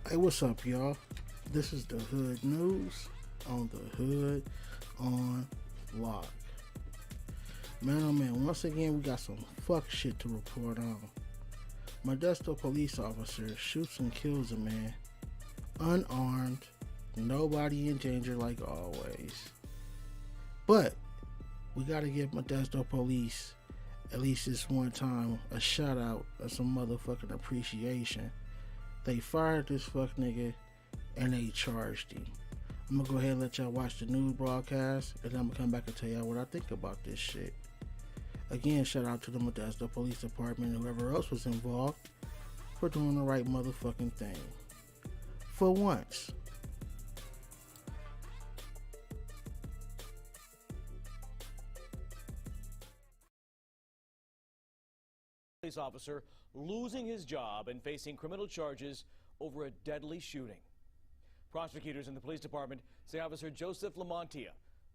Hey, what's up, y'all? This is the Hood News on the Hood on Lock. Man, oh man, once again, we got some fuck shit to report on. Modesto police officer shoots and kills a man, unarmed, nobody in danger like always. But we gotta give Modesto police, at least this one time, a shout out of some motherfucking appreciation. They fired this fuck nigga and they charged him. I'm gonna go ahead and let y'all watch the news broadcast, and then I'm gonna come back and tell y'all what I think about this shit. Again, shout out to the Modesto Police Department and whoever else was involved for doing the right motherfucking thing. For once. Police officer losing his job and facing criminal charges over a deadly shooting. Prosecutors in the police department say Officer Joseph Lamontia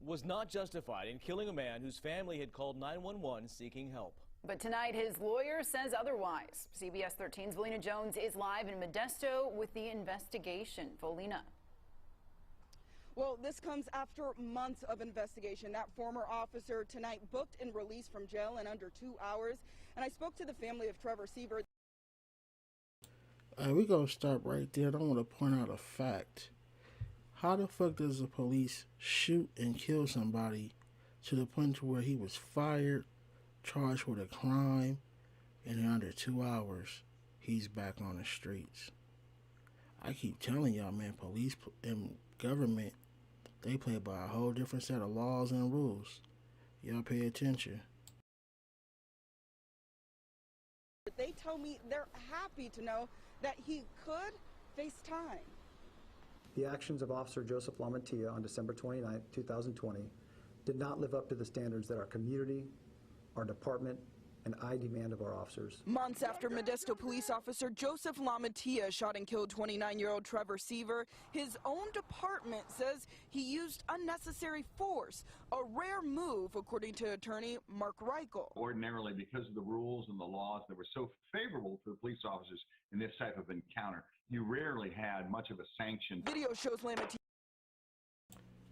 was not justified in killing a man whose family had called 911 seeking help. But tonight, his lawyer says otherwise. CBS 13's Volina Jones is live in Modesto with the investigation. Volina. Well, this comes after months of investigation. That former officer tonight booked and released from jail in under 2 hours. And I spoke to the family of Trevor Seaver. We're going to stop right there. I want to point out a fact. How the fuck does the police shoot and kill somebody to the point to where he was fired, charged with a crime, and in under 2 hours, he's back on the streets? I keep telling y'all, man, police and government, they play by a whole different set of laws and rules. Y'all pay attention. They tell me they're happy to know that he could face time. The actions of Officer Joseph Lamontia on December 29, 2020 did not live up to the standards that our community, our department, and I demand of our officers. Months after Modesto police officer Joseph Lamontia shot and killed 29-year-old Trevor Seaver, his own department says he used unnecessary force, a rare move, according to attorney Mark Reichel. Ordinarily, because of the rules and the laws that were so favorable to the police officers in this type of encounter, you rarely had much of a sanction. Video shows Lamontia.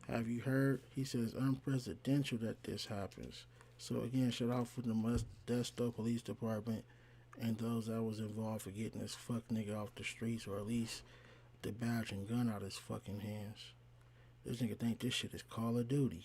Have you heard? He says unprecedented that this happens. So again, shout out for the Modesto Police Department and those that was involved for getting this fuck nigga off the streets, or at least the badge and gun out of his fucking hands. This nigga think this shit is Call of Duty.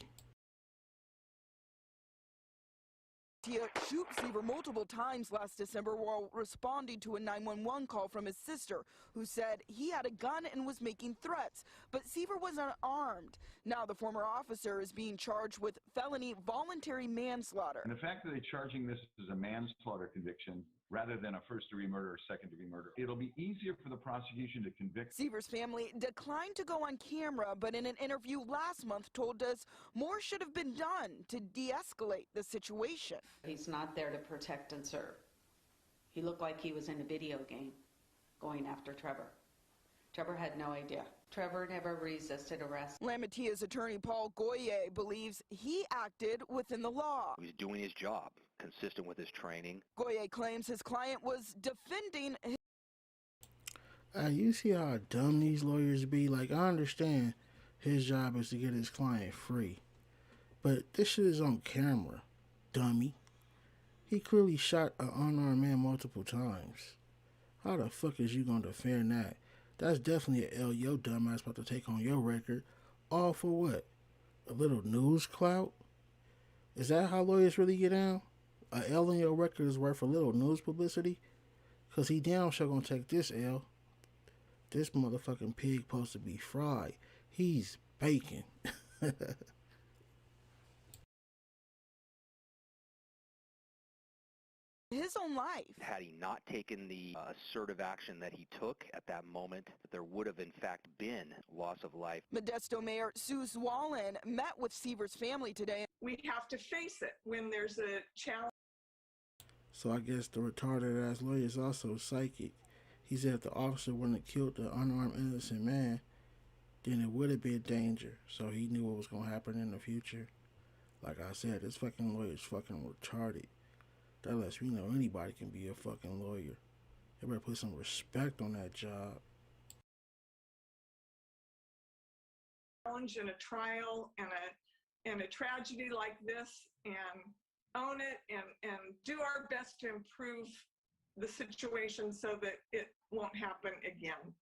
Shoot Seaver multiple times last December while responding to a 911 call from his sister, who said he had a gun and was making threats, but Seaver was unarmed. Now the former officer is being charged with felony voluntary manslaughter. And the fact that they're charging this as a manslaughter conviction rather than a first-degree murder or second-degree murder, it'll be easier for the prosecution to convict. Seaver's family declined to go on camera, but in an interview last month told us more should have been done to de-escalate the situation. He's not there to protect and serve. He looked like he was in a video game going after Trevor. Trevor had no idea. Trevor never resisted arrest. Lamontia's attorney Paul Goye believes he acted within the law. He was doing his job, consistent with his training. Goye claims his client was defending his... You see how dumb these lawyers be? Like, I understand his job is to get his client free, but this shit is on camera, dummy. He clearly shot an unarmed man multiple times. How the fuck is you gonna defend that? That's definitely an L your dumbass about to take on your record. All for what? A little news clout? Is that how lawyers really get down? A L in your record is worth a little news publicity? Cause he damn sure gonna take this L. This motherfucking pig supposed to be fried. He's bacon. his own life. Had he not taken the assertive action that he took at that moment, there would have in fact been loss of life. Modesto Mayor Sue Zwollen met with Seaver's family today. We have to face it when there's a challenge. So I guess the retarded ass lawyer is also psychic. He said if the officer wouldn't have killed the unarmed innocent man, then it would have been danger. So he knew what was going to happen in the future. Like I said, this fucking lawyer is fucking retarded. That lets me know anybody can be a fucking lawyer. They better put some respect on that job. challenge in a trial and a tragedy like this and own it and do our best to improve the situation so that it won't happen again.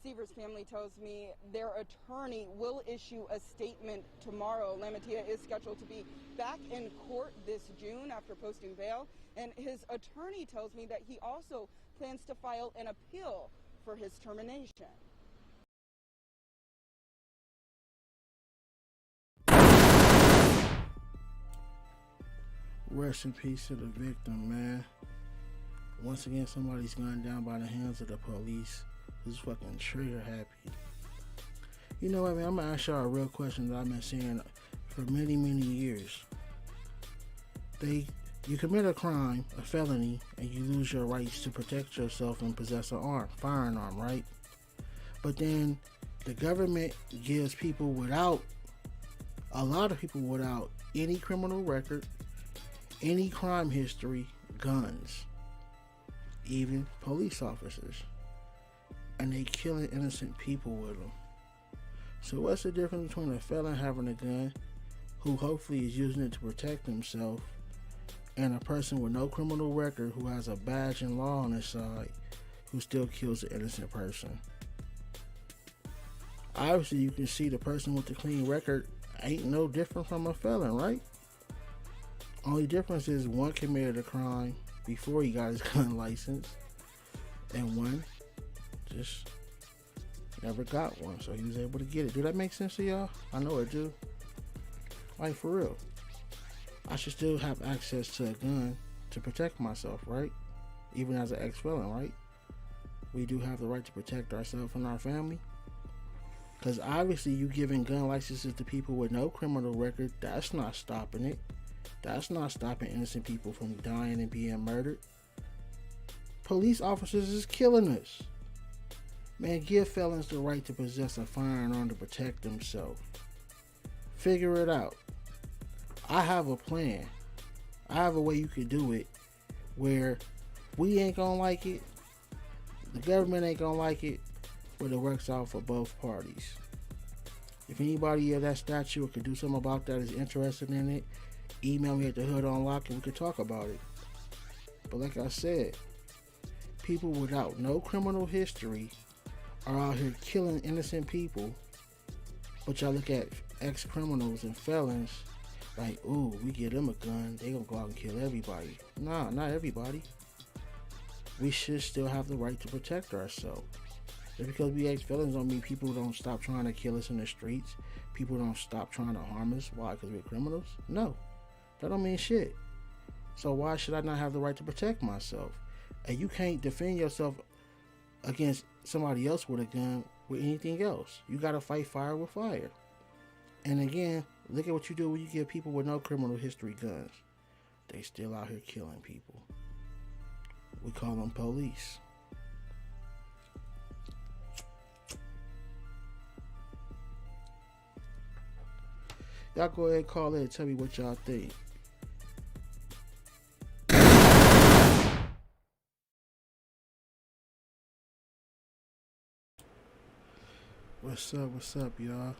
Seaver's family tells me their attorney will issue a statement tomorrow. Lamantia is scheduled to be back in court this June after posting bail, and his attorney tells me that he also plans to file an appeal for his termination. Rest in peace to the victim, man. Once again, somebody's gunned down by the hands of the police. Who's fucking trigger happy. You know what, man? I'm gonna ask y'all a real question that I've been saying for many, many years. You commit a crime, a felony, and you lose your rights to protect yourself and possess a firearm, right? But then the government gives people a lot of people without any criminal record, any crime history, guns, even police officers. And they killing innocent people with them. So what's the difference between a felon having a gun, who hopefully is using it to protect himself, and a person with no criminal record who has a badge in law on his side, who still kills an innocent person? Obviously, you can see the person with the clean record ain't no different from a felon, right? Only difference is one committed a crime before he got his gun license, and one just never got one, so he was able to get it. Do that make sense to y'all? I know it do. Like, for real. I should still have access to a gun to protect myself, right? Even as an ex-felon, right? We do have the right to protect ourselves and our family. Because obviously you giving gun licenses to people with no criminal record, that's not stopping it. That's not stopping innocent people from dying and being murdered. Police officers is killing us. Man, give felons the right to possess a firearm to protect themselves. Figure it out. I have a plan. I have a way you could do it where we ain't gonna like it, the government ain't gonna like it, but it works out for both parties. If anybody of that statue or could do something about that is interested in it, email me at the Hood Unlocked and we could talk about it. But like I said, people without no criminal history are out here killing innocent people, but y'all look at ex-criminals and felons like, ooh, we give them a gun, they gonna go out and kill everybody. Nah, not everybody. We should still have the right to protect ourselves. Just because we ex-felons don't mean people don't stop trying to kill us in the streets. People don't stop trying to harm us. Why? Because we're criminals? No, that don't mean shit. So why should I not have the right to protect myself? And you can't defend yourself against somebody else with a gun with anything else. You gotta fight fire with fire. And again, look at what you do when you give people with no criminal history guns. They still out here killing people. We call them police. Y'all go ahead and call in and tell me what y'all think. What's up, y'all?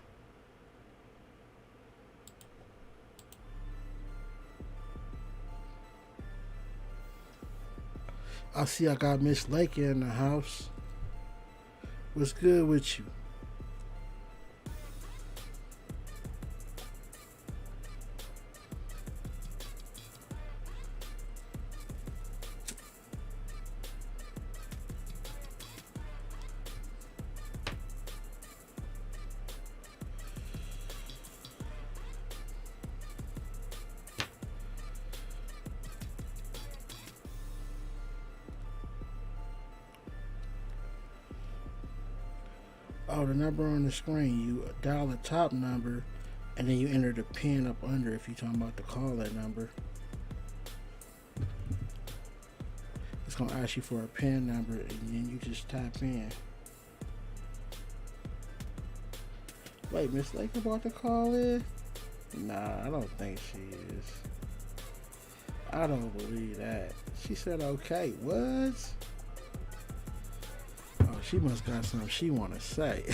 I see I got Miss Lake in the house. What's good with you? Oh, the number on the screen, you dial the top number and then you enter the pin up under if you're talking about to call that number. It's going to ask you for a pin number and then you just type in. Wait, Miss Lake about to call in? Nah, I don't think she is. I don't believe that. She said okay. What? Oh She must got something she want to say.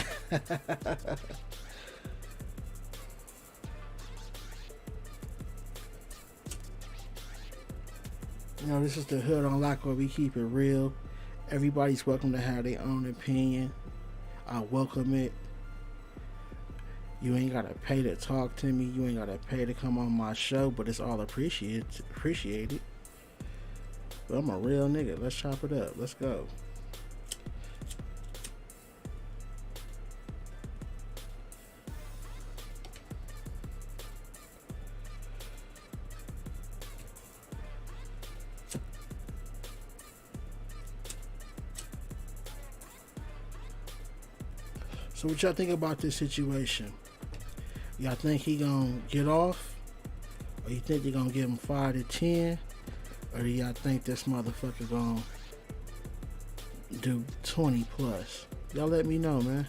You know, this is the Hood on Lock where we keep it real. Everybody's welcome to have their own opinion. I welcome it. You ain't gotta pay to talk to me. You ain't gotta pay to come on my show, but it's all appreciated. But I'm a real nigga. Let's chop it up. Let's go. So what y'all think about this situation? Y'all think he gonna get off? Or you think they gonna give him 5 to 10? Or do y'all think this motherfucker gonna do 20 plus? Y'all let me know, man.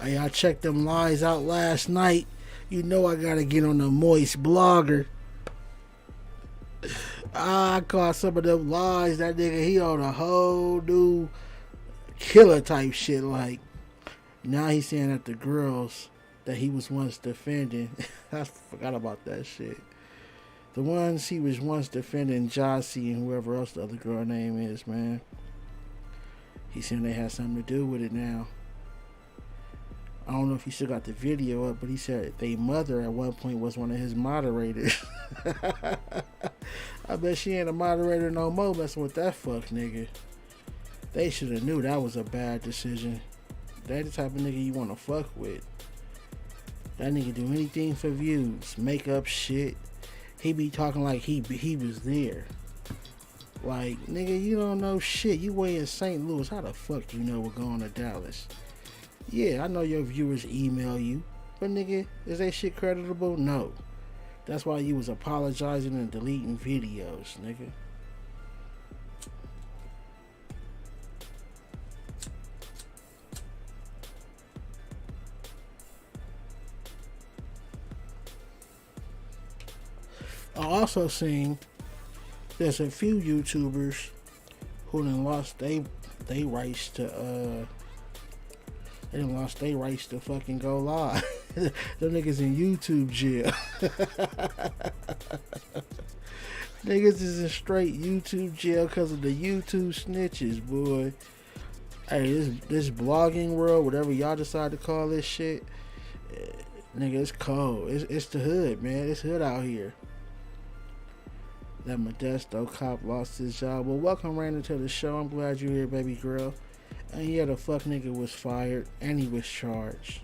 Hey, I checked them lies out last night. You know I gotta get on the Moist Blogger. I caught some of them lies. That nigga, he on a whole new killer type shit. Like, now he's saying that the girls that he was once defending, I forgot about that shit. The ones he was once defending, Jossie and whoever else the other girl name is, man. He's saying they had something to do with it now. I don't know if he still got the video up, but he said their mother at one point was one of his moderators. I bet she ain't a moderator no more messing with that fuck nigga. They should have knew that was a bad decision. That the type of nigga you want to fuck with. That nigga do anything for views. Make up shit. He be talking like he was there. Like, nigga, you don't know shit. You way in St. Louis. How the fuck you know we're going to Dallas? Yeah, I know your viewers email you, but nigga, is that shit creditable? No. That's why you was apologizing and deleting videos, nigga. I also seen there's a few YouTubers who done lost they rights to They done lost their rights to fucking go live. Them niggas in YouTube jail. Niggas is in straight YouTube jail because of the YouTube snitches, boy. Hey, this blogging world, whatever y'all decide to call this shit, nigga, it's cold. It's the hood, man. It's hood out here. That Modesto cop lost his job. Well, welcome, Raina, to the show. I'm glad you're here, baby girl. And yeah, the fuck nigga was fired and he was charged.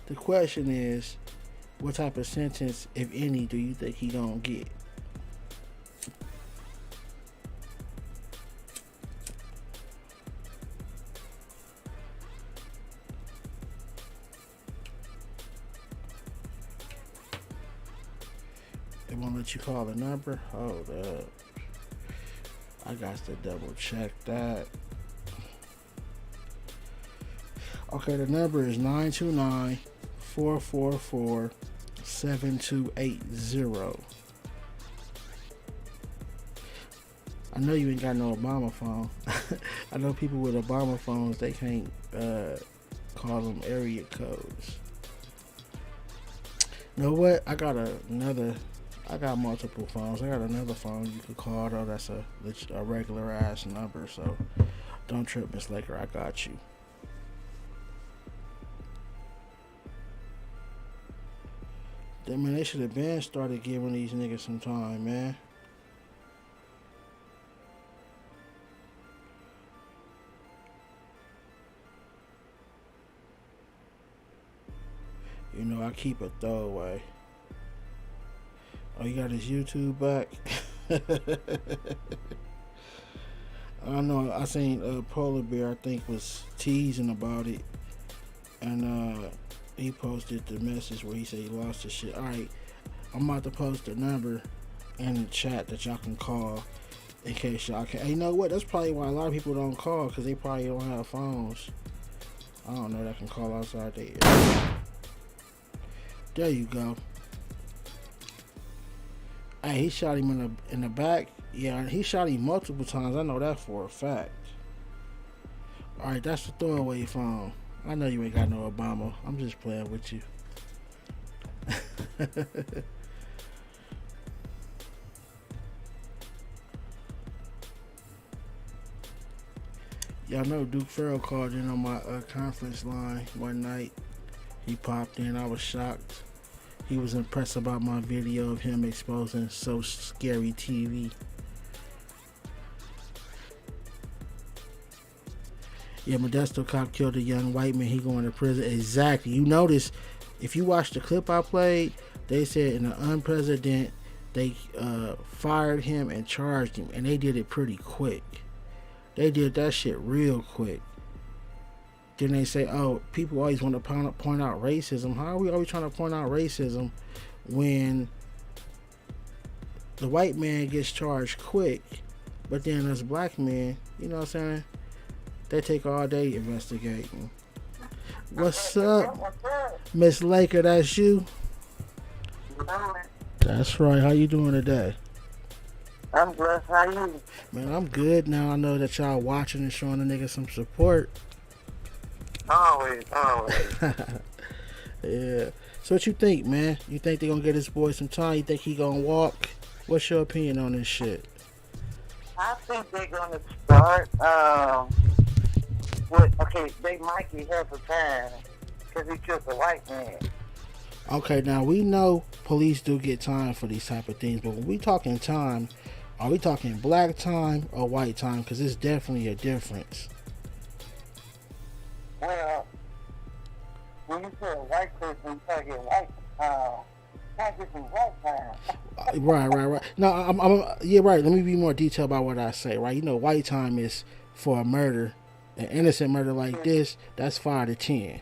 The question is, what type of sentence, if any, do you think he gonna get? They won't let you call the number? Hold up. I got to double check that. Okay, the number is 929-444-7280. I know you ain't got no Obama phone. I know people with Obama phones, they can't call them area codes. You know what? I got multiple phones. I got another phone you could call, though. That's a regular ass number, so don't trip, Miss Laker. I got you. Man, they should have been started giving these niggas some time, man. You know, I keep a throwaway. Oh, you got his YouTube back? I know, I seen Polar Bear, I think, was teasing about it. And, he posted the message where he said he lost his shit. Alright, I'm about to post a number in the chat that y'all can call in case y'all can. Hey, you know what? That's probably why a lot of people don't call, because they probably don't have phones. I don't know that can call outside there. There you go. Hey, he shot him in the back. Yeah, he shot him multiple times. I know that for a fact. All right, that's the throwaway phone. I know you ain't got no Obama. I'm just playing with you. Y'all know Duke Farrell called in on my conference line one night. He popped in. I was shocked. He was impressed about my video of him exposing So Scary TV. Yeah, Modesto cop killed a young white man. He going to prison. Exactly. You notice, if you watch the clip I played, they said in the unprecedented, they fired him and charged him. And they did it pretty quick. They did that shit real quick. Then they say, oh, people always want to point out racism. How are we always trying to point out racism when the white man gets charged quick, but then us black men, you know what I'm saying, they take all day investigating. What's up, Miss Laker? That's you? That's right. How you doing today? I'm blessed. How you? Man, I'm good now. I know that y'all watching and showing the nigga some support. Always. Yeah. So what you think, man? You think they gonna get this boy some time? You think he gonna walk? What's your opinion on this shit? I think they're gonna start they might get held for time because he killed a white man. Okay, now we know police do get time for these type of things, but when we talking time, are we talking black time or white time? Because it's definitely a difference. Well, when you say a white person, you talking white can't get some white time. Right. No, yeah, right. Let me be more detailed about what I say, right? You know, white time is for a murder, an innocent murder like this, that's 5 to 10.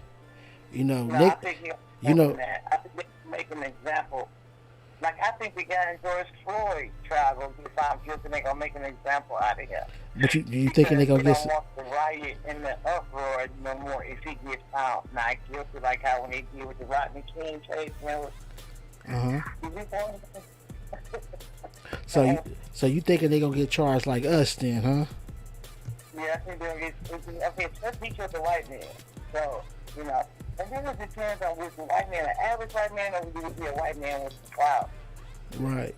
You know, No, Nick, I think you know, that. I think they can make an example. Like, I think the guy in George Floyd trial gonna get found guilty, they're gonna make an example out of him. but you thinking they gonna They get? don't want the riot and the uproar no more if he gets found not guilty, like how when they did with the Rodney King case, you know. So you thinking they gonna get charged like us then, huh? Yeah, I think they're gonna get. Okay, let's be sure the white man. So, you know, and then it depends on which the white man, an average white man, or would you be a white man with the clout? Right.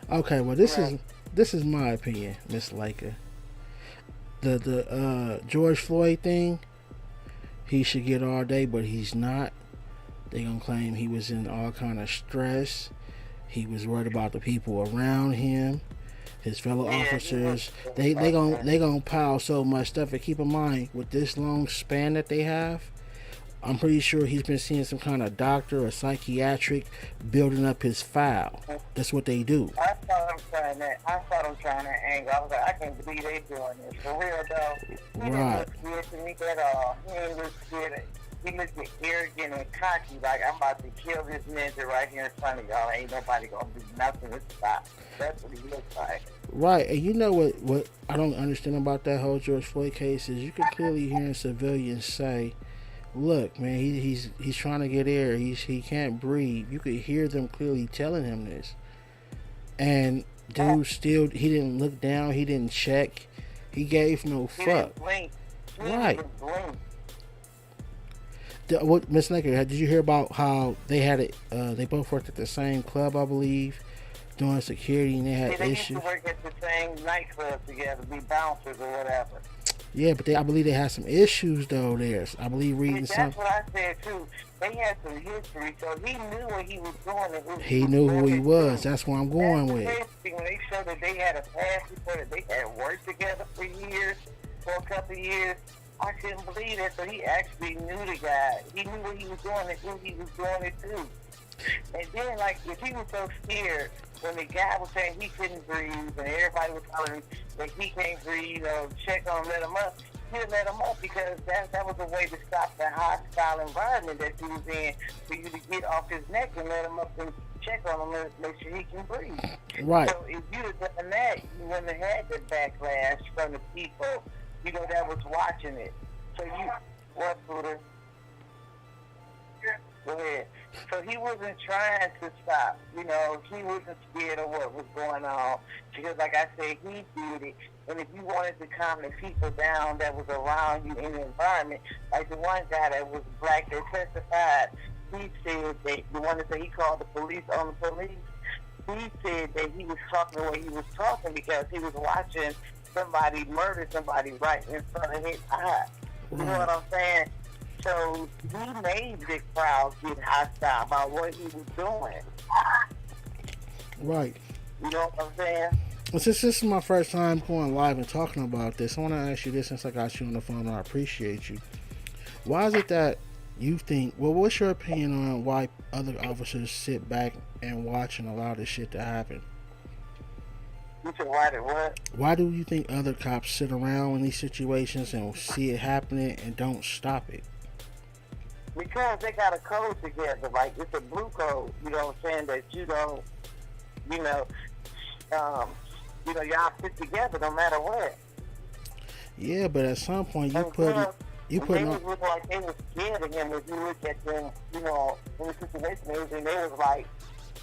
Okay, well this is my opinion, Miss Laker. The George Floyd thing, he should get all day, but he's not. They gonna claim he was in all kind of stress. He was worried about the people around him, his fellow officers. They gonna pile so much stuff. And keep in mind, with this long span that they have, I'm pretty sure he's been seeing some kind of doctor or psychiatric building up his file. That's what they do. I thought I'm trying that angle. I was like, I can't believe they doing this. For real though. He didn't look good to me at all. He didn't look good. He looked arrogant and cocky, like I'm about to kill this ninja right here in front of y'all. Ain't nobody gonna do nothing to stop. That's what he looks like. Right, and you know what I don't understand about that whole George Floyd case is you can clearly hear civilians say, look, man, he's trying to get air. He can't breathe. You could hear them clearly telling him this. And dude still, he didn't look down. He didn't check. He gave no fuck. Didn't blink. Right. Didn't blink. What, Miss Laker, did you hear about how they had it? They both worked at the same club, I believe, doing security, and they had they issues. used to work at the same nightclub together, be bouncers or whatever. Yeah, but I believe they had some issues though. There, I believe reading something. That's what I said too. They had some history, so he knew what he was doing. And he knew who he was. That's what I'm going with. When they showed that they had a past before, that they had worked together for years, for a couple of years, I couldn't believe that. So he actually knew the guy. He knew what he was doing and who he was doing it to. And then, like, if he was so scared when the guy was saying he couldn't breathe and everybody was telling him that he can't breathe, check on him, let him up, he'd let him up because that was a way to stop the hostile environment that he was in for you to get off his neck and let him up and check on him and make sure he can breathe. Right. So if you'd have done that, you wouldn't have had the backlash from the people, that was watching it. So you, what, Buddha? Go ahead. So he wasn't trying to stop. You know, he wasn't scared of what was going on. Because, like I said, he did it. And if you wanted to calm the people down that was around you in the environment, like the one guy that was black that testified, he said that the one that said he called the police on the police, he said that he was talking the way he was talking because he was watching somebody murder somebody right in front of his eyes. You know what I'm saying? So he made the crowd get hostile about what he was doing. Right. You know what I'm saying? Well, since this is my first time going live and talking about this, I want to ask you this since I got you on the phone and I appreciate you. Why is it that you think, well, what's your opinion on why other officers sit back and watch and allow this shit to happen? You said why did what? Why do you think other cops sit around in these situations and see it happening and don't stop it? Because they got a code together, like it's a blue code, you know what I'm saying, that you don't, y'all sit together no matter what. Yeah, but at some point you and put plus, they was look like they were scared of him if you look at them, in the situation, and they was like,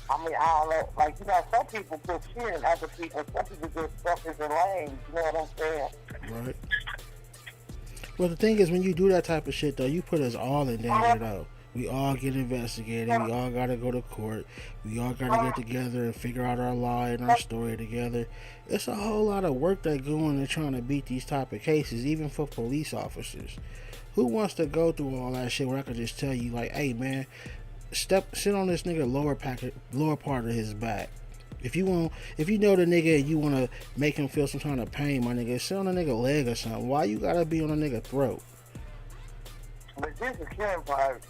I don't know, like, some people put fear in other people, some people just stuff in the lane, you know what I'm saying? Right. Well, the thing is, when you do that type of shit, though, you put us all in danger, though. We all get investigated. We all got to go to court. We all got to get together and figure out our lie and our story together. It's a whole lot of work that go into trying to beat these type of cases, even for police officers. Who wants to go through all that shit where I could just tell you, like, hey, man, sit on this nigga lower part of his back. If you know the nigga and you want to make him feel some kind of pain, my nigga, sit on a nigga leg or something. Why you gotta be on a nigga throat? But this is killing part.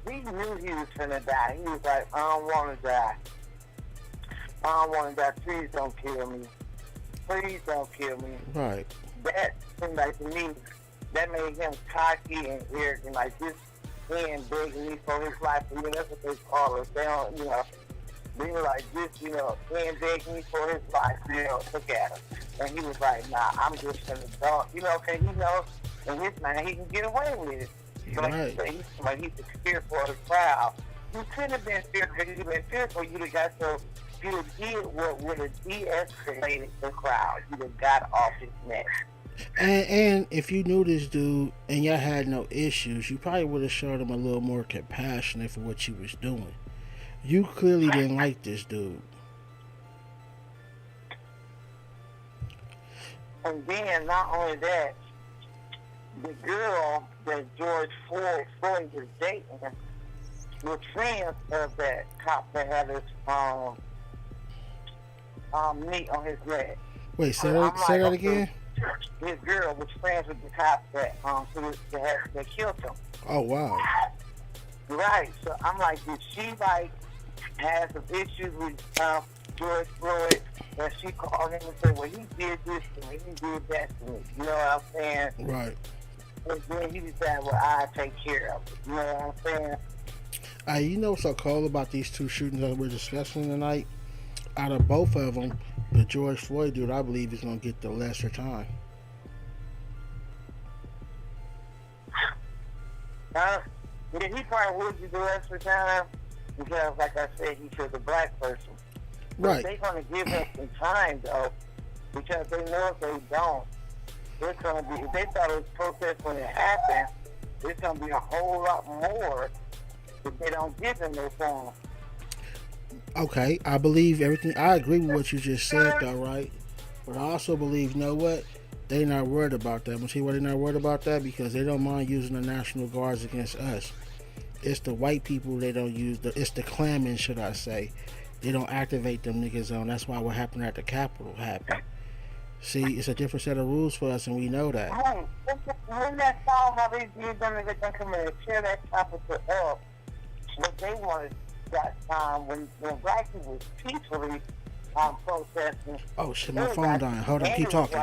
He knew he was finna die. He was like, I don't want to die. I don't want to die. Please don't kill me. Please don't kill me. Right. That seemed like to me, that made him cocky and arrogant. Like this man begging me for his life. That's what they call us. They don't, they were like this, man begging me for his life, look at him. And he was like, nah, I'm just gonna talk, because he knows in his mind he can get away with it. So right. Like he's fearful of the crowd. You couldn't have been fearful, because you'd been fearful, you'd have got you'd have did what would have de-escalated the crowd. You'd have got off his neck. And if you knew this dude and y'all had no issues, you probably would have showed him a little more compassion for what you was doing. You clearly didn't like this dude. And then, not only that, the girl that George Floyd was dating was friends of that cop that had his meat on his leg. Wait, say that again? His girl was friends with the cop that killed him. Oh, wow. Right. So I'm like, did she had some issues with George Floyd, and she called him and said, well, he did this to me, he did that to me. You know what I'm saying? Right. And then he decided, well, I'll take care of it. You know what I'm saying? You know what's so cool about these two shootings that we're discussing tonight? Out of both of them, the George Floyd dude, I believe, is going to get the lesser time. Yeah, he probably would get the lesser time. Because, like I said, he's a black person. Right. But they're going to give him some time, though, because they know if they don't, it's going to be, if they thought it was protest when it happened, there's going to be a whole lot more if they don't give him no time. Okay, I believe everything. I agree with what you just said, though, right? But I also believe, you know what? They're not worried about that. But see why they're not worried about that? Because they don't mind using the National Guards against us. It's the white people they don't use. It's the clamming, should I say. They don't activate them niggas on. That's why what happened at the Capitol happened. See, it's a different set of rules for us, and we know that. When that saw how they did them, they come in and tear that Capitol up. What they wanted that time when black people was peacefully protesting. Oh shit, my phone dying. Hold on, keep talking.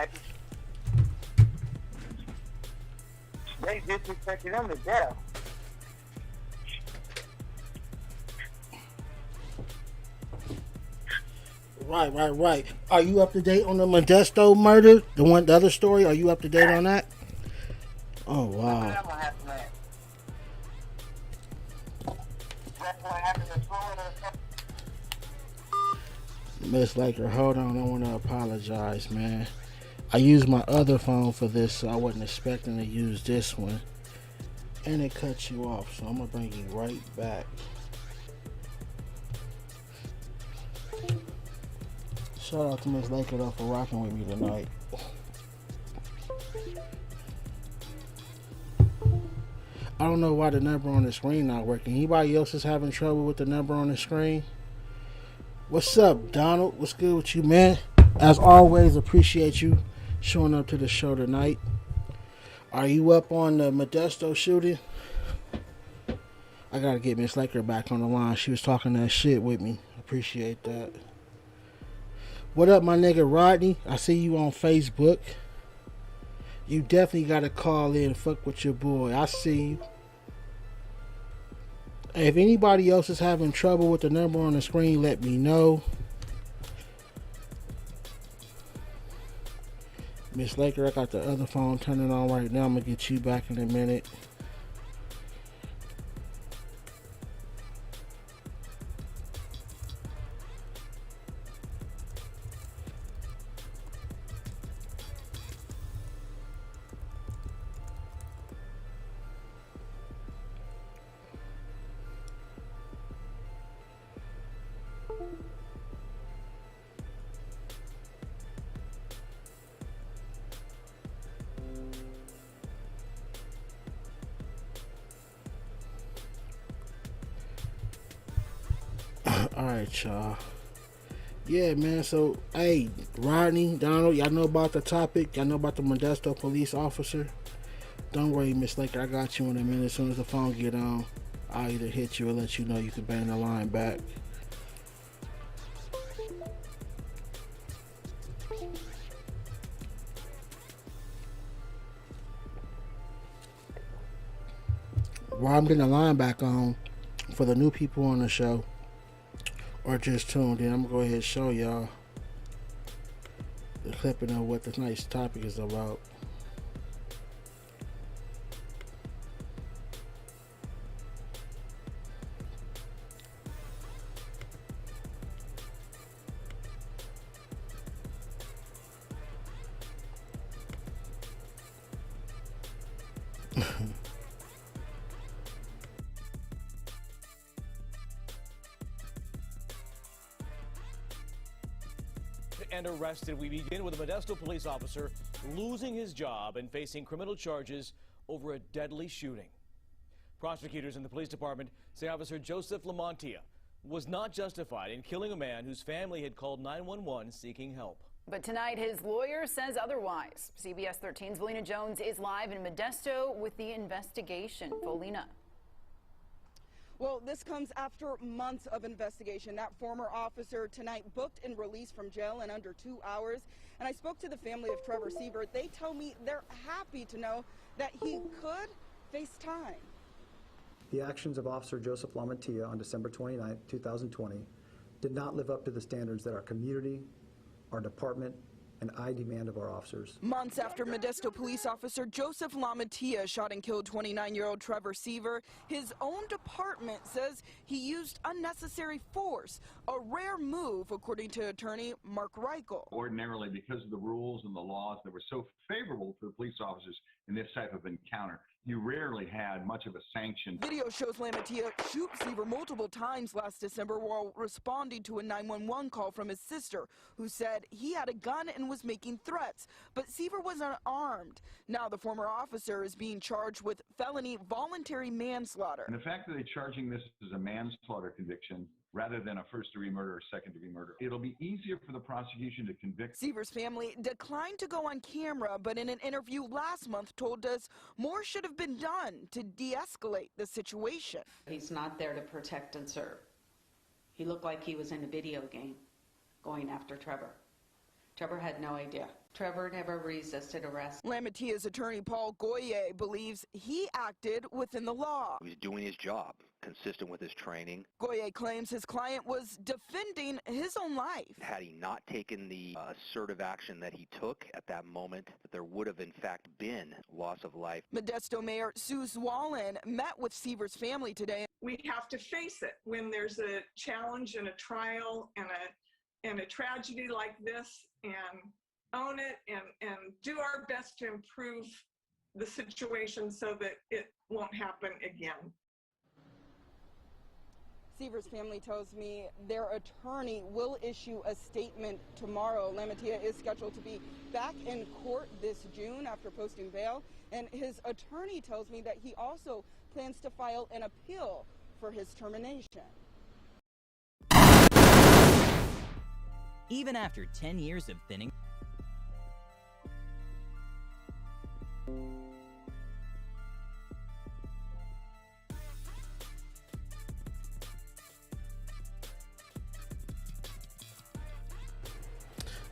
They disrespected them to death. Right. Are you up to date on the Modesto murder? The other story? Are you up to date on that? Oh, wow. That's what happened there. That's what happened in Florida. Miss Laker, hold on. I want to apologize, man. I used my other phone for this, so I wasn't expecting to use this one. And it cut you off, so I'm going to bring you right back. Shout out to Miss Laker, though, for rocking with me tonight. I don't know why the number on the screen not working. Anybody else is having trouble with the number on the screen? What's up, Donald? What's good with you, man? As always, appreciate you showing up to the show tonight. Are you up on the Modesto shooting? I gotta get Miss Laker back on the line. She was talking that shit with me. Appreciate that. What up, my nigga Rodney? I see you on Facebook. You definitely gotta call in and fuck with your boy. I see you. If anybody else is having trouble with the number on the screen, let me know. Miss Laker, I got the other phone turning on right now. I'm gonna get you back in a minute. Alright, y'all. Yeah, man. So, hey, Rodney, Donald, y'all know about the topic? Y'all know about the Modesto police officer? Don't worry, Miss Laker. I got you in a minute. As soon as the phone get on, I'll either hit you or let you know you can bang the line back. While I'm getting the line back on, for the new people on the show, or just tuned in, I'm going to go ahead and show y'all the clipping of what tonight's topic is about. And arrested. We begin with a Modesto police officer losing his job and facing criminal charges over a deadly shooting. Prosecutors in the police department say Officer Joseph Lamontia was not justified in killing a man whose family had called 911 seeking help. But tonight, his lawyer says otherwise. CBS 13's Valina Jones is live in Modesto with the investigation. Valina. Well, this comes after months of investigation. That former officer tonight booked and released from jail in under 2 hours. And I spoke to the family of Trevor Seaver. They tell me they're happy to know that he could face time. The actions of Officer Joseph Lamontia on December 29, 2020 did not live up to the standards that our community, our department, and I demand of our officers. Months after Modesto police officer Joseph Lamontia shot and killed 29-year-old Trevor Seaver, his own department says he used unnecessary force, a rare move, according to attorney Mark Reichel. Ordinarily, because of the rules and the laws that were so favorable to the police officers in this type of encounter, you rarely had much of a sanction. Video shows Lamontia shoot Seaver multiple times last December while responding to a 911 call from his sister, who said he had a gun and was making threats, but Seaver was unarmed. Now the former officer is being charged with felony voluntary manslaughter. And the fact that they're charging this as a manslaughter conviction rather than a first-degree murder or second-degree murder, it'll be easier for the prosecution to convict. Seaver's family declined to go on camera, but in an interview last month told us more should have been done to de-escalate the situation. He's not there to protect and serve. He looked like he was in a video game going after Trevor. Trevor had no idea. Trevor never resisted arrest. Lamantia's attorney Paul Goye believes he acted within the law. He was doing his job, consistent with his training. Goye claims his client was defending his own life. Had he not taken the assertive action that he took at that moment, that there would have in fact been loss of life. Modesto Mayor Sue Zwollen met with Seaver's family today. We have to face it when there's a challenge and a trial and a tragedy like this, and own it and do our best to improve the situation so that it won't happen again. Seaver's family tells me their attorney will issue a statement tomorrow. Lamantia is scheduled to be back in court this June after posting bail, and his attorney tells me that he also plans to file an appeal for his termination. Even after 10 years of thinning,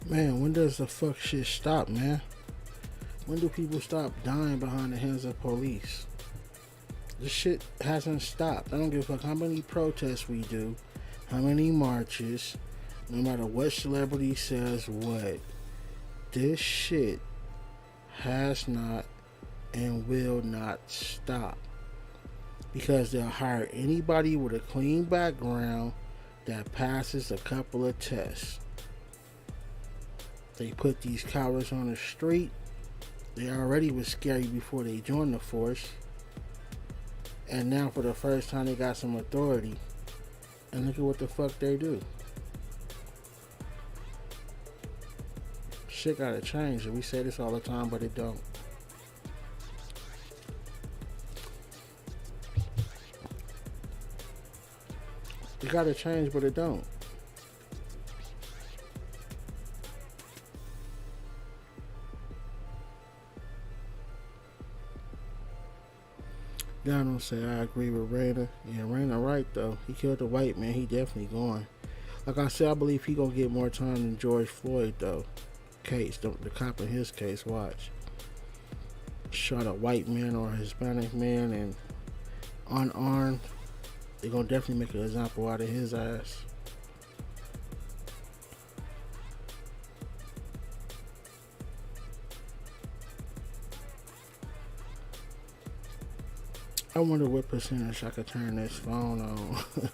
man, when does the fuck shit stop, man? When do people stop dying behind the hands of police? This shit hasn't stopped. I don't give a fuck how many protests we do, how many marches, no matter what celebrity says what. This shit has not and will not stop, because they'll hire anybody with a clean background that passes a couple of tests. They put these cowards on the street. They already was scary before they joined the force, and now for the first time they got some authority, and look at what the fuck they do. Shit gotta change. We say this all the time, but it don't. It gotta change, but it don't. Y'all don't say I agree with Raina. Yeah, Raina right though. He killed the white man. He definitely going. Like I said, I believe he gonna get more time than George Floyd though. Case, the cop in his case, watch. Shot a white man or a Hispanic man and unarmed. They're gonna definitely make an example out of his ass. I wonder what percentage I could turn this phone on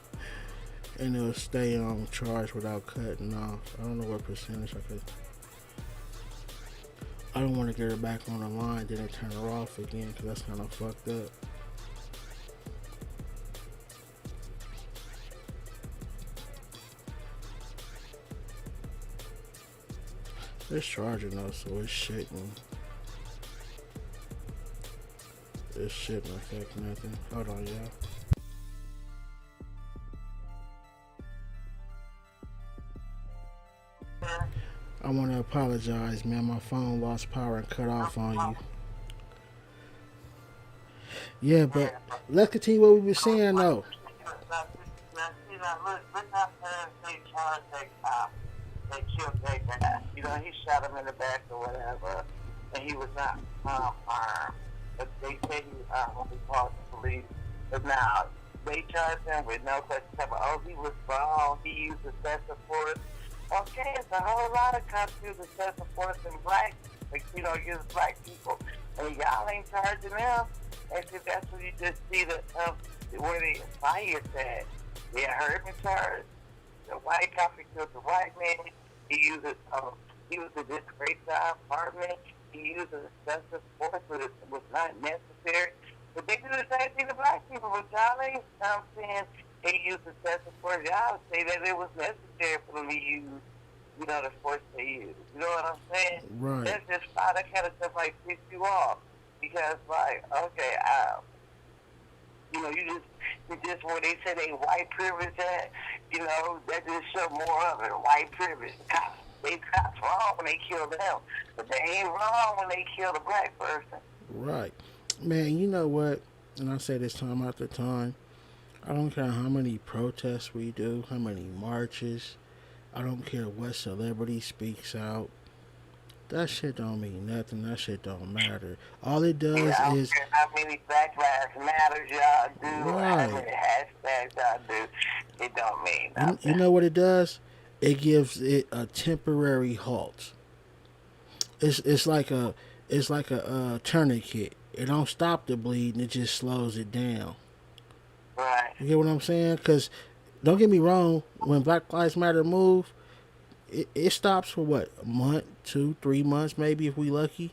and it'll stay on charge without cutting off. I don't know what percentage I could. I don't want to get her back on the line, then it turn her off again, because that's kind of fucked up. It's charging though, so it's shitting. This shouldn't affect nothing. Hold on, y'all. I want to apologize, man. My phone lost power and cut off on you. Yeah, but let's continue what we were saying, though. They killed that guy. You know, he shot him in the back or whatever, and he was not armed. But they say he when we called the police. But now, they charged him with no question. Oh, he was wrong. He used excessive force. Okay, it's a whole lot of cops use excessive force in black, like, you know, against black people. And y'all ain't charging them. And so that's what you just see where the fire said. They heard me charged. The white cop who killed the white man. He was a disgraced apartment. He used excessive force, but it was not necessary. But they do the same thing to black people. But y'all ain't saying they used excessive force. Y'all say that it was necessary for them to use, you know, the force they used. You know what I'm saying? Right. That's just that kind of stuff like piss you off. Because, like, okay, you know, you just when they say they white privilege at, you know, that just show more of it. White privilege. They cops wrong when they kill them, but they ain't wrong when they kill the black person. Right. Man, you know what? And I say this time after time, I don't care how many protests we do, how many marches. I don't care what celebrity speaks out. That shit don't mean nothing. That shit don't matter. All it does Yeah, I don't is care how many Black Lives Matters y'all do or how right. many hashtags y'all do. It don't mean nothing. You know what it does? It gives it a temporary halt. It's like a tourniquet. It don't stop the bleeding. It just slows it down. Right. You get what I'm saying? Because don't get me wrong. When Black Lives Matter move, it stops for what, a month, 2, 3 months, maybe if we lucky.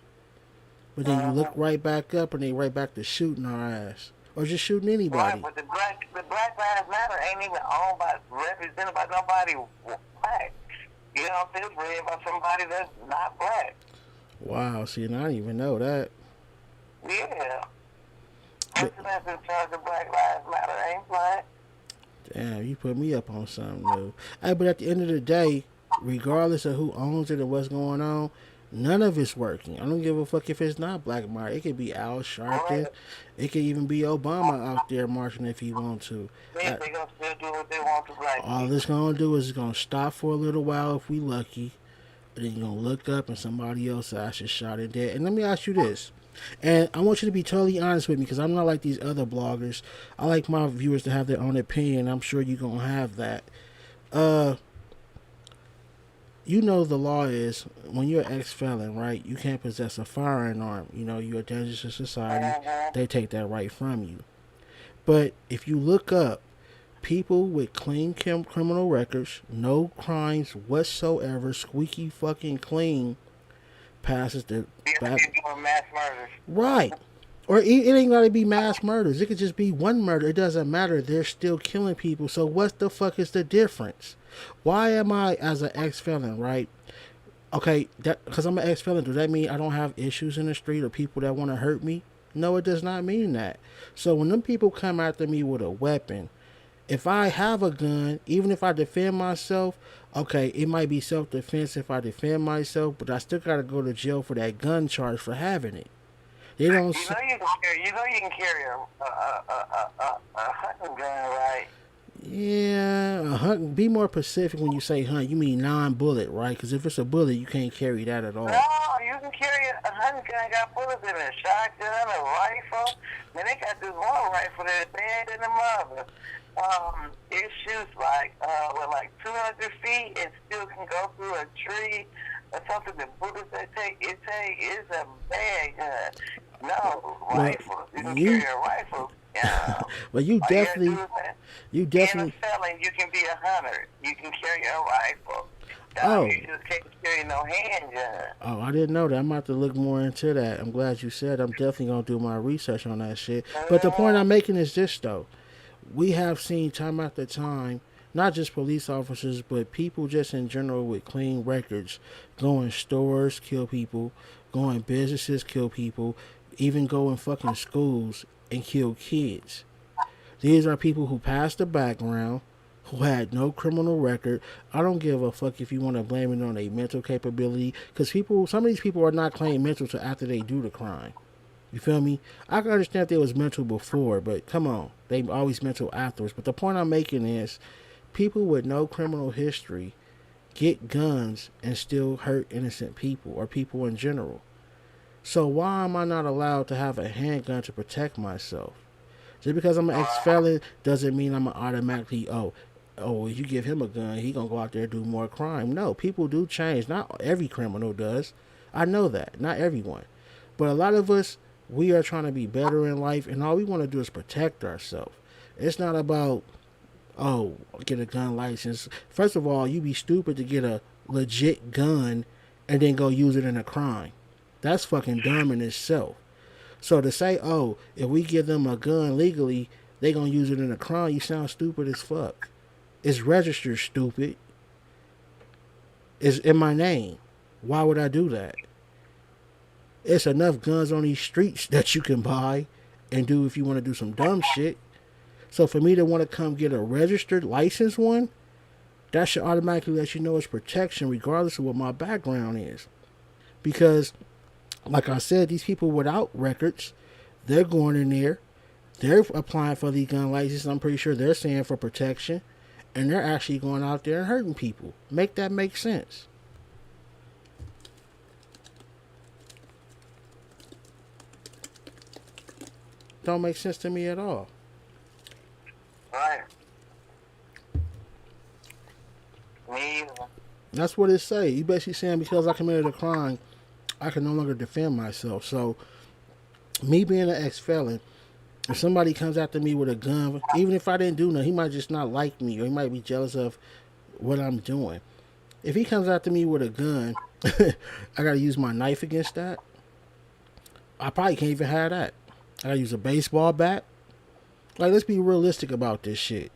But then you look right back up and they right back to shooting our ass or just shooting anybody. Right, but the Black Lives Matter ain't even owned by, represented by nobody black. You know what I'm saying? It's read by somebody that's not black. Wow, see, and I didn't even know that. Yeah. Person that's in charge of Black Lives Matter ain't black. Damn, you put me up on something new. Hey, but at the end of the day, regardless of who owns it and what's going on, none of it's working. I don't give a fuck if it's not Black Matter. It could be Al Sharpton. It could even be Obama out there marching if he want to. They gonna still do what they want to black people. All it's gonna do is it's gonna stop for a little while if we lucky. And then you're gonna look up and somebody else ass is shot and dead. And let me ask you this. And I want you to be totally honest with me because I'm not like these other bloggers. I like my viewers to have their own opinion. I'm sure you're gonna have that. You know the law is when you're an ex-felon, right? You can't possess a firearm. You know, you're a danger to society. They take that right from you. But if you look up people with clean criminal records, no crimes whatsoever, squeaky fucking clean, passes the back. Mass murders. Right. Or it ain't got to be mass murders. It could just be one murder. It doesn't matter. They're still killing people. So what the fuck is the difference? Why am I, as an ex-felon, right? Okay, because I'm an ex-felon, does that mean I don't have issues in the street or people that want to hurt me? No, it does not mean that. So when them people come after me with a weapon, if I have a gun, even if I defend myself, okay, it might be self-defense if I defend myself, but I still got to go to jail for that gun charge for having it. They don't. You can carry a hunting gun, right? Yeah, be more specific when you say hunt. You mean non-bullet, right? Because if it's a bullet, you can't carry that at all. No, you can carry a hunting gun. Got bullets in it, a shotgun, a rifle. Man, they got this one rifle that's bad in the mother. It shoots like 200 feet and still can go through a tree or something. The bullets they take is a bad gun. No, rifle. You can carry a rifle. Yeah. Well, you definitely. Being a felon, you can be a hunter. You can carry a rifle. You just can't carry no handgun. Oh, I didn't know that. I'm about to look more into that. I'm glad you said. I'm definitely gonna do my research on that shit. But the point I'm making is this though: we have seen time after time, not just police officers, but people just in general with clean records, go in stores, kill people, go in businesses, kill people, even go in fucking schools and kill kids. These are people who passed the background, who had no criminal record. I don't give a fuck if you want to blame it on a mental capability, because some of these people are not claiming mental till after they do the crime. You feel me? I can understand if they was mental before, but come on, they always mental afterwards. But the point I'm making is, people with no criminal history get guns and still hurt innocent people or people in general. So why am I not allowed to have a handgun to protect myself? Just because I'm an ex-felon doesn't mean I'm automatically, if you give him a gun, he gonna go out there and do more crime. No, people do change. Not every criminal does. I know that. Not everyone. But a lot of us, we are trying to be better in life, and all we want to do is protect ourselves. It's not about, get a gun license. First of all, you'd be stupid to get a legit gun and then go use it in a crime. That's fucking dumb in itself. So to say, if we give them a gun legally, they gonna use it in a crime, you sound stupid as fuck. It's registered, stupid. It's in my name. Why would I do that? It's enough guns on these streets that you can buy and do if you want to do some dumb shit. So for me to want to come get a registered licensed one, that should automatically let you know it's protection regardless of what my background is. Because like I said, these people without records, they're going in there, they're applying for these gun licenses. I'm pretty sure they're saying for protection, and they're actually going out there and hurting people. Make that make sense. don't make sense to me at all. Right. Me either. That's what it say. You basically saying because I committed a crime, I can no longer defend myself. So, me being an ex-felon, if somebody comes after me with a gun, even if I didn't do nothing, he might just not like me, or he might be jealous of what I'm doing. If he comes after me with a gun, I gotta use my knife against that. I probably can't even have that. I gotta use a baseball bat. Like, let's be realistic about this shit.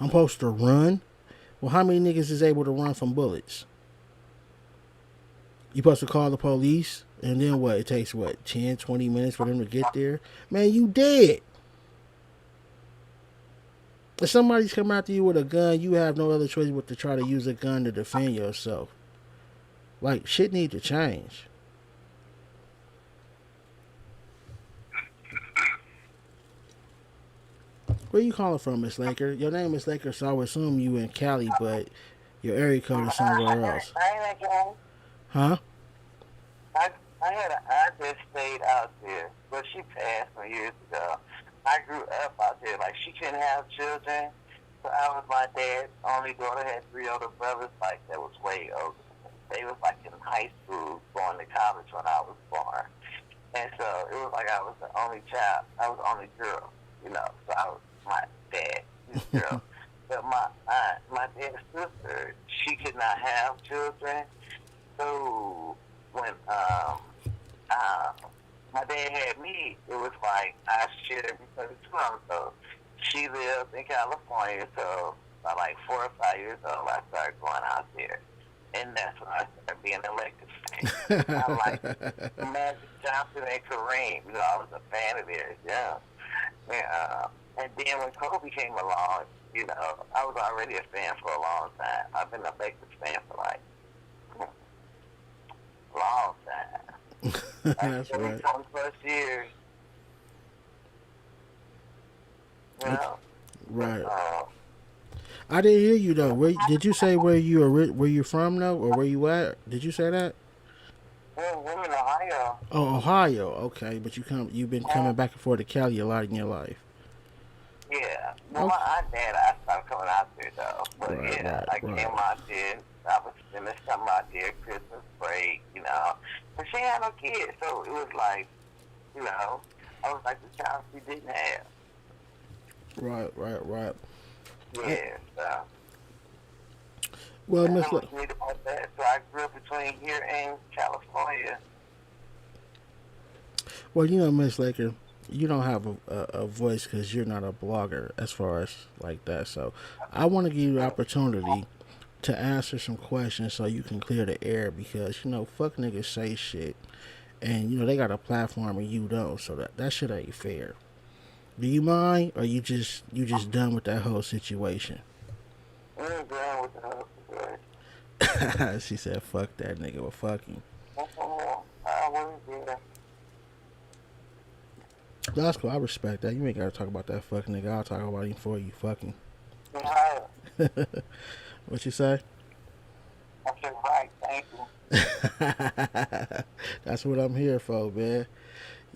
I'm supposed to run. Well, how many niggas is able to run from bullets? You supposed to call the police, and then what? It takes, what, 10, 20 minutes for them to get there? Man, you dead. If somebody's coming after you with a gun, you have no other choice but to try to use a gun to defend yourself. Like, shit need to change. Where you calling from, Miss Laker? Your name is Laker, so I would assume you in Cali, but your area code is somewhere else. I ain't in Cali. Huh? I had an aunt that stayed out there, but she passed some years ago. I grew up out there. Like, she couldn't have children, so I was my dad's only daughter. Had 3 older brothers, like, that was way older. They was, like, in high school, going to college when I was born. And so it was like I was the only child. I was the only girl, you know, so I was my dad's girl. But my aunt, my dad's sister, she could not have children. So when my dad had me, it was like I shared between the two of them. So she lived in California, so by like 4 or 5 years old, I started going out there. And that's when I started being an elected fan. I like Magic Johnson and Kareem. You know, I was a fan of theirs, yeah. And then when Kobe came along, you know, I was already a fan for a long time. I've been a Lakers fan for like a long time. That's like right. 20+ years. You know? Right. I didn't hear you though. Where did you say where you from though, or where you at? Did you say that? We're in Ohio. Oh, Ohio. Okay, but you've been coming back and forth to Cali a lot in your life. Yeah. Well, my aunt and dad, I stopped coming out there though. But I came out there. I was spending summer out there, Christmas break, you know. But she had no kids, so it was like, you know, I was like the child she didn't have. Right. Yeah. So. Well, Miss. So I grew up between here and California. Well, you know, Miss Laker, you don't have a voice because you're not a blogger as far as like that. So I want to give you the opportunity to answer some questions so you can clear the air because, you know, fuck niggas say shit and, you know, they got a platform and you don't. So that shit ain't fair. Do you mind, or you just done with that whole situation? I'm done with the whole situation. She said, fuck that nigga. Well, fuck him. I wouldn't do that. That's cool. I respect that. You ain't got to talk about that fuck nigga. I'll talk about him for you. Fuck him. Right. What you say? I said, right, thank you. That's what I'm here for, man.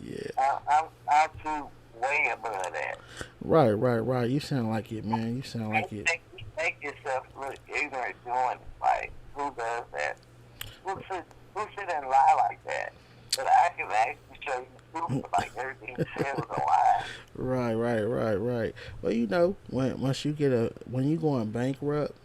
Yeah. I'm too way above that. Right. You sound like it, man. You sound like it. You make yourself look ignorant doing it. Like, who does that? Who sit and lie like that? But I can actually show you proof of like everything you said was a lie. Right. Well, you know, when you going bankrupt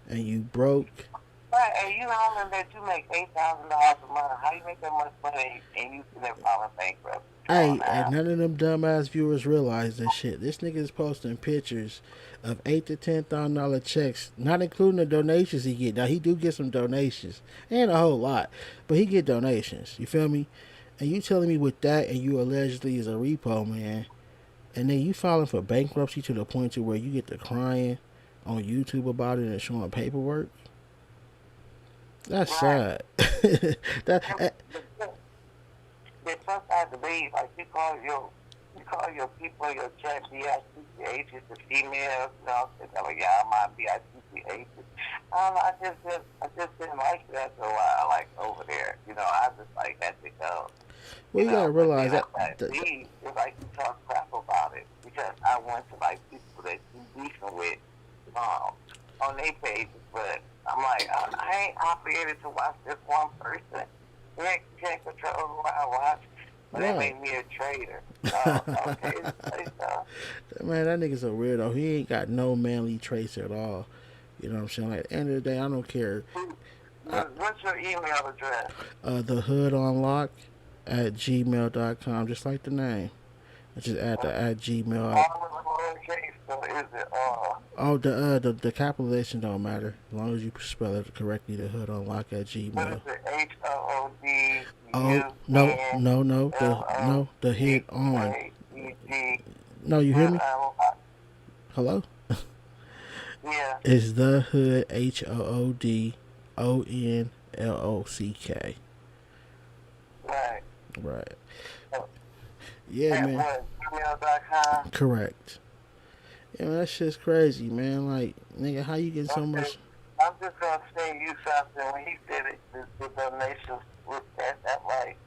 and you broke. Right, and you know that you make $8,000 a month. How you make that much money and you still filing bankrupt? Hey, and none of them dumbass viewers realize this shit. This nigga is posting pictures of $8,000 to $10,000 checks, not including the donations he get. Now he do get some donations, and a whole lot, but he get donations. You feel me? And you telling me with that, and you allegedly is a repo man, and then you filing for bankruptcy to the point to where you get to crying on YouTube about it and showing paperwork. That's sad. There's sometimes to believe, like you call your people, your chat BICC agents, the females, you know, they're like, yeah, I'm my BICC agent. I just didn't like it after a while, like over there. You know, I just like that to go. Well, you gotta realize that. It's like you talk crap about because I went to like people that you beefing with on their pages, but I'm like, I ain't obligated to watch this one person. You can't control who I watch, but that made me a traitor. Okay, man, that nigga's a weirdo. He ain't got no manly traits at all. You know what I'm saying? Like, at the end of the day, I don't care. What's your email address? thehoodunlock@gmail.com, just like the name. I just add the @gmail. Oh, the capitalization don't matter as long as you spell it correctly. thehoodunlock@gmail. What is it? HOOD. Oh no. The hit on. No, you hear me? Hello. Yeah. It's the hood HOODONLOCK. Right. Yeah, man. Gmail.com. Correct. Yeah, man, that shit's crazy, man. Like, nigga, how you get so much? I'm just gonna send you something. When he said it, the donations was at like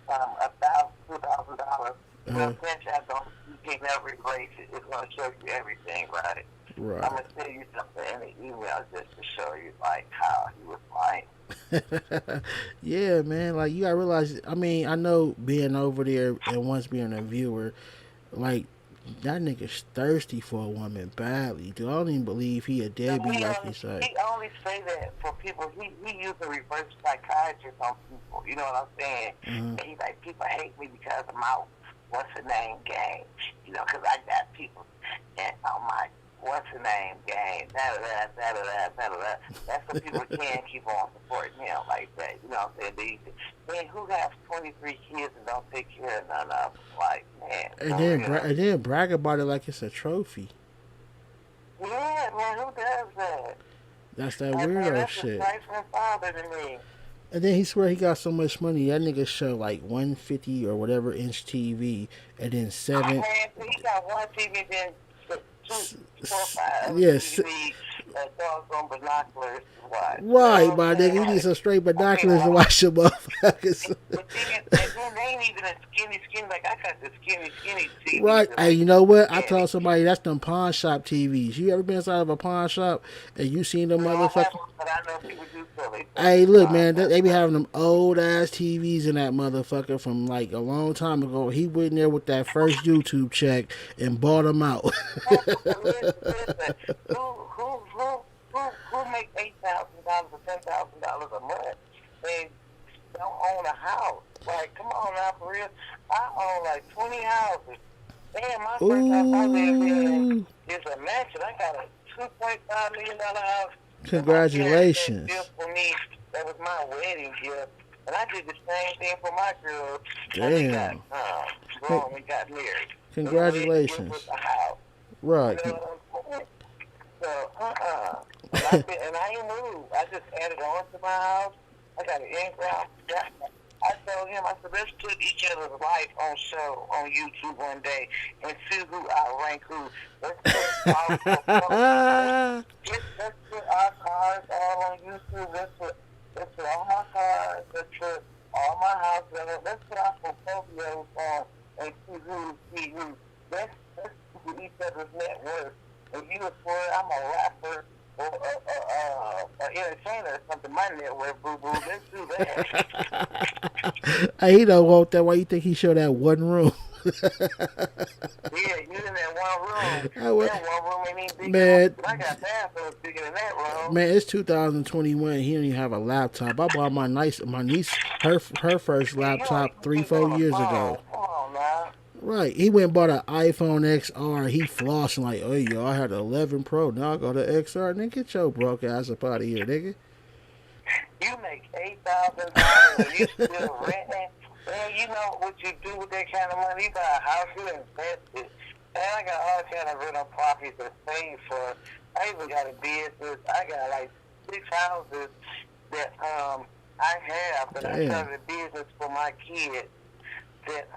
$1,000, $2,000. Well, since I don't, you can never replace it. It's gonna show you everything, right? Right. I'm gonna send you something in the email just to show you like how he was lying. Yeah, man. Like, you gotta realize. I mean, I know being over there and once being a viewer, like, that nigga's thirsty for a woman badly. Dude, I don't even believe he a deadbeat like he said. He only say that for people. He used a reverse psychiatrist on people. You know what I'm saying? And he like, people hate me because of my what's the name game. You know, because I got people and on my what's the name game. That's so people can keep on supporting him like that. You know what I'm saying? Man, who has 23 kids and don't take care of none of them? Like, man. And then brag about it like it's a trophy. Yeah, man, who does that? That's that weirdo that's shit. That's a father to me. And then he swear he got so much money. That nigga show like 150 or whatever inch TV, and then 7. Man, he got one TV, then 2, 4, 5. Yes. Doggone binoculars to watch. Right, my nigga. You need some straight binoculars to watch your motherfuckers. And then they ain't even a skinny, like I got the skinny TV. Right. Hey, you know what? I told somebody that's them pawn shop TVs. You ever been inside of a pawn shop and you seen them motherfuckers? But I know people do silly. Hey, look, man. They be having them old ass TVs in that motherfucker from like a long time ago. He went in there with that first YouTube check and bought them out. Listen, who make $8,000 or $10,000 a month and don't own a house? Like, come on now, for real. I own like 20 houses. Damn, my first house I live in is a mansion. I got a $2.5 million house. Congratulations. For me, that was my wedding gift. And I did the same thing for my girls. Damn. We got married. Congratulations. Right. You know what I'm saying? So, and I ain't moved. I just added on to my house. I got an in-ground. I told him, I said, let's put each other's life on show on YouTube one day and see who outrank who. Let's put our cars all on YouTube. Let's put all my cars. Let's put all my houses. Let's put our portfolios on and see who. Let's do each other's net worth. If you a swear I'm a rapper or an entertainer or something, my net worth, boo-boo, let's do that. Hey, he don't want that. Why you think he showed that one room? Yeah, you in that one room. That one room ain't even big man, enough. I got bathrooms bigger than that room. Man, it's 2021. He don't even have a laptop. I bought my niece her first laptop 3-4 years ago. Come on now. Right. He went and bought an iPhone XR. He flossing like, oh, yo, I had an 11 Pro. Now I got an XR. Nigga, get your broke ass up out of here, nigga. You make $8,000 and you still renting. Man, you know what you do with that kind of money? You buy a house, you invest it. And I got all kind of rental properties to save for. I even got a business. I got like 6 houses that I have. But I started a business for my kids. That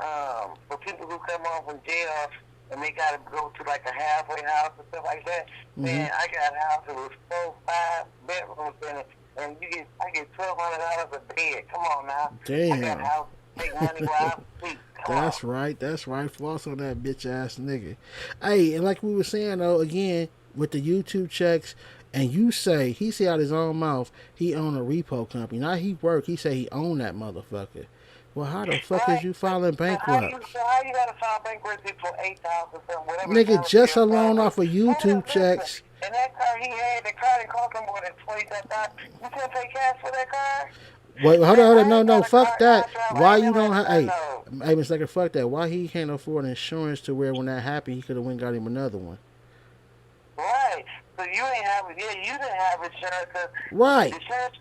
for people who come home from jail and they gotta go to like a halfway house and stuff like that. Man, I got a house that was 4, 5 bedrooms in it, and I get $1,200 a bed. Come on now. Damn. I got a house, take money while I sleep. That's right. That's right. Floss on that bitch ass nigga. Hey, and like we were saying though, again with the YouTube checks, and you say he say out his own mouth he own a repo company. Now he work. He say he own that motherfucker. Well, how the fuck is you filing bankrupt? How you gotta file bankruptcy for 8,000 whatever? Nigga, just alone off of YouTube checks. And that car he had, the car that cost him more than 27,000. You couldn't pay cash for that car? Wait, hold on, no, fuck that. Why you don't have? Hey, Mr. Slacker, fuck that. Why he can't afford insurance to where when that happened he could have went and got him another one? Right. So you ain't have it. Yeah, you didn't have insurance. Right. Insurance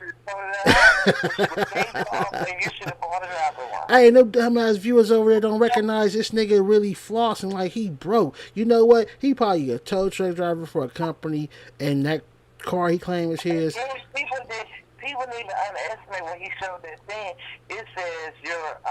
was paid off, and you should have bought another one. Hey, no dumbass viewers over there don't recognize this nigga really flossing like he broke. You know what? He probably a tow truck driver for a company, and that car he claims is his. People need to underestimate when he showed that thing. It says your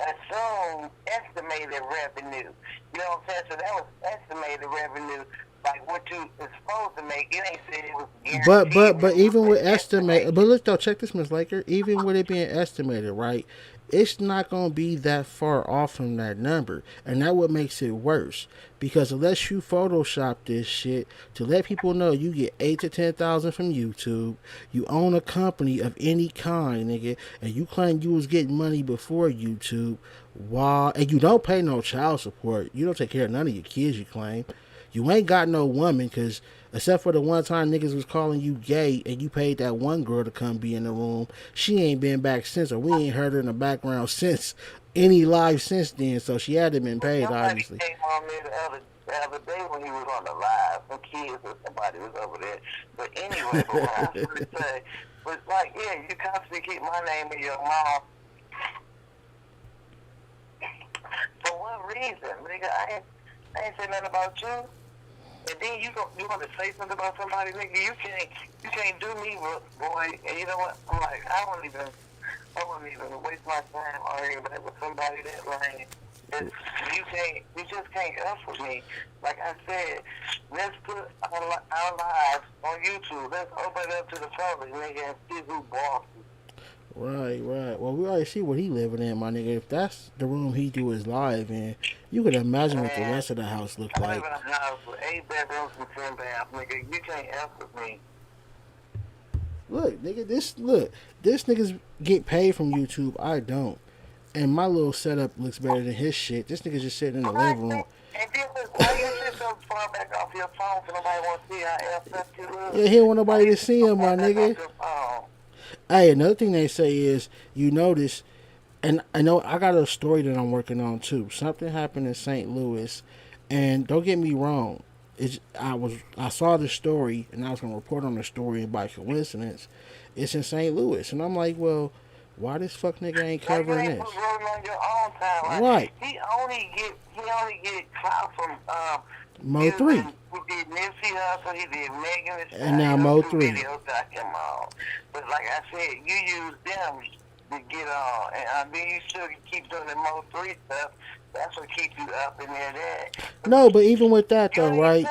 assumed estimated revenue. You know what I'm saying? So that was estimated revenue. Like what you is supposed to make, it ain't said it was guaranteed. But even with estimate, but look though, check this, Ms. Laker. Even with it being estimated, right? It's not gonna be that far off from that number, and that what makes it worse. Because unless you Photoshop this shit to let people know you get 8 to 10,000 from YouTube, you own a company of any kind, nigga, and you claim you was getting money before YouTube, and you don't pay no child support, you don't take care of none of your kids, you claim. You ain't got no woman, because except for the one time niggas was calling you gay and you paid that one girl to come be in the room, she ain't been back since, or we ain't heard her in the background since any live since then, so she had to been paid, obviously. Somebody came on me the other day when he was on the live. Some kids or somebody was over there. But anyway, but what I was going to say was like, yeah, you constantly keep my name in your mouth. For what reason? Nigga, I ain't say nothing about you. And then you want to say something about somebody, nigga. You can't do me, boy. And you know what? I'm like, I wouldn't even waste my time arguing back with somebody that lame. You just can't F with me. Like I said, let's put our lives on YouTube. Let's open it up to the public, nigga, and see who bosses. Right. Well, we already see what he living in, my nigga. If that's the room he do his live in, you can imagine what the rest of the house look like. I live in a house with 8 bedrooms and 10 baths, nigga. You can't F with me. Look, nigga, this nigga's get paid from YouTube. I don't. And my little setup looks better than his shit. This nigga's just sitting in the living room. And then why you sit so far back off your phone so nobody wants to see how F up you look? Yeah, he don't want nobody to see him, my nigga. Hey, another thing they say is, you notice, and I know I got a story that I'm working on too. Something happened in St. Louis, and don't get me wrong, I saw the story, and I was gonna report on the story, and by coincidence, it's in St. Louis, and I'm like, well, why this fuck nigga ain't covering this? On your own time. Right. He only get clout from Mo 3. He did Nipsey Hussle, he did Megan Thee Stallion, and now Mo 3. Videos that came on. But like I said, you use them to get on, and then you should keep doing the Mo 3 stuff. That's what keeps you up in there. No, but even with that though, right?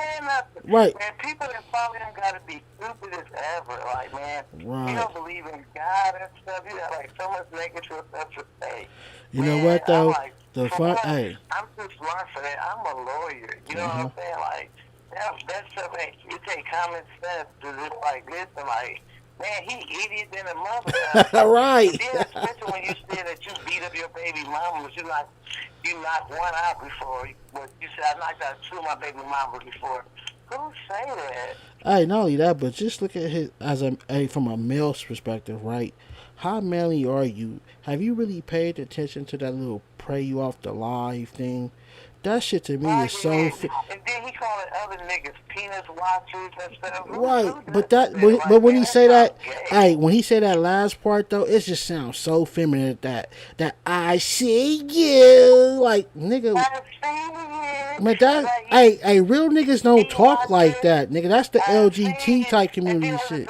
Right. Man, people that follow him gotta be stupid as ever. Like, man, right. You don't believe in God and stuff. You got like so much negative stuff to say. You know what though? Like, the fun. Hey. I'm too smart for that. I'm a lawyer. You know what I'm saying? Like that stuff ain't. You take common sense to just like listen, like. Man, he idiot than a mother. Right. And then especially when you said that you beat up your baby mama, but you knocked one out before. But you said I knocked out 2 of my baby mamas before. Who say that? Hey, not only that, but just look at his from a male's perspective, right? How manly are you? Have you really paid attention to that little pray you off the live thing? That shit to me is so. And then he calling other niggas penis watchers and stuff. Right, but when he say that, hey, when he say that last part though, it just sounds so feminine. That I see you, like nigga. I see you. Man, that hey, real niggas don't talk like that, nigga. That's the LGBT type community shit.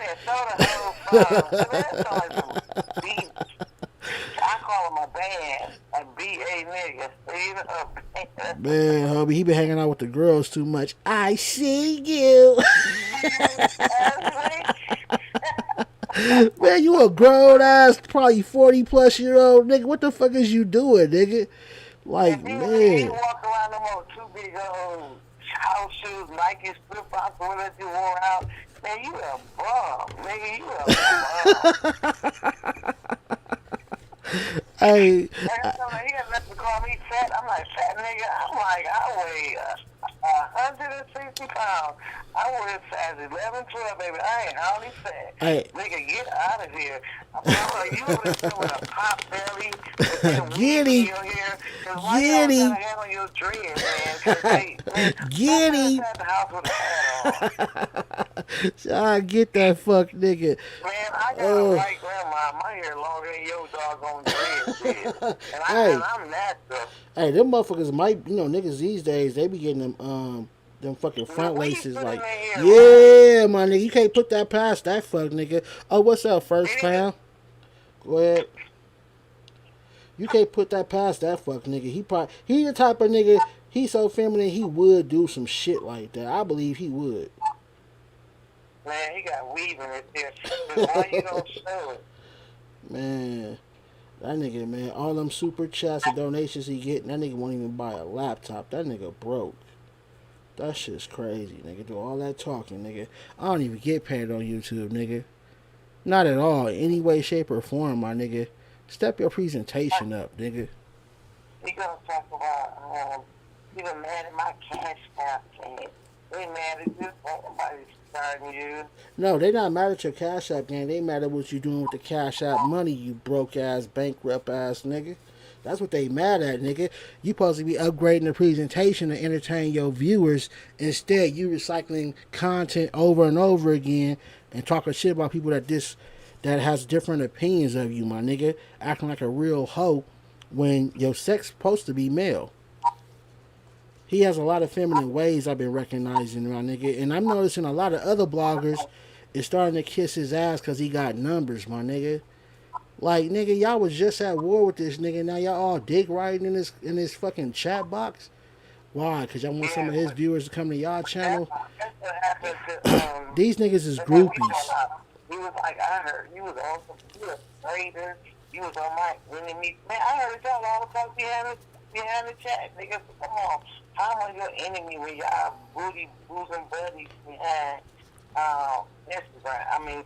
I call him a band, a B.A. nigga. Man, hubby, he been hanging out with the girls too much. I see you. Man, you a grown ass, probably 40+ year old nigga. What the fuck is you doing, nigga? Like, If he man. walk around them old two big old house shoes, Nike flip flops, whatever you wore out, man, you a bum, nigga. You a bum. Hey, Every time he had left to call me fat, I'm like, fat nigga. I'm like, I weigh 160 pounds. I weigh size 11, 12, baby. I ain't hardly fat. hey, Nigga, get out of here. I'm like, you over there with a pop belly and get weave in him, your hair. Cause why get y'all him, trying to have on your dreads, man? Cause they, man, get stop him. inside the house with a hat on. I get that fuck nigga. Man, I got a Oh, white grandma. My hair longer than your doggone dreads is. hey, And I'm natural. hey, them motherfuckers might, niggas these days they be getting them fucking The front weave laces put in like, their hair, right? yeah, my nigga, you can't put that past that fuck nigga. Oh, what's up, first clown? Go ahead. You can't put that past that fuck nigga. He the type of nigga. He so feminine. He would do some shit like that. I believe he would. Man, he got weave in his hair. Why you don't show it? Man, that nigga, man, all them super chats and donations he getting, that nigga won't even buy a laptop. That nigga broke. That shit's crazy, nigga. Do all that talking, nigga. I don't even get paid on YouTube, nigga. Not at all. Any way, shape, or form, my nigga. Step your presentation up, nigga. We gonna talk about you been mad at my cash app, man. They mad at you. Nobody's starting you. No, they not mad at your Cash App game. They mad at what you doing with the Cash App money, you broke ass, bankrupt ass nigga. That's what they mad at, nigga. You supposed to be upgrading the presentation to entertain your viewers. Instead, you recycling content over and over again and talking shit about people that has different opinions of you, my nigga. Acting like a real hoe when your sex supposed to be male. He has a lot of feminine ways I've been recognizing, my nigga. And I'm noticing a lot of other bloggers is starting to kiss his ass because he got numbers, my nigga. Like, nigga, y'all was just at war with this nigga. Now y'all all dick riding in this fucking chat box. Why? Because y'all want some of his viewers to come to y'all channel? That's what happened to, These niggas is he groupies. was like, I heard you was on some good Raiders. You was on my enemy. Man, I heard y'all all the time behind the chat, nigga. Come on. How am I your enemy when y'all boozing buddies behind Instagram?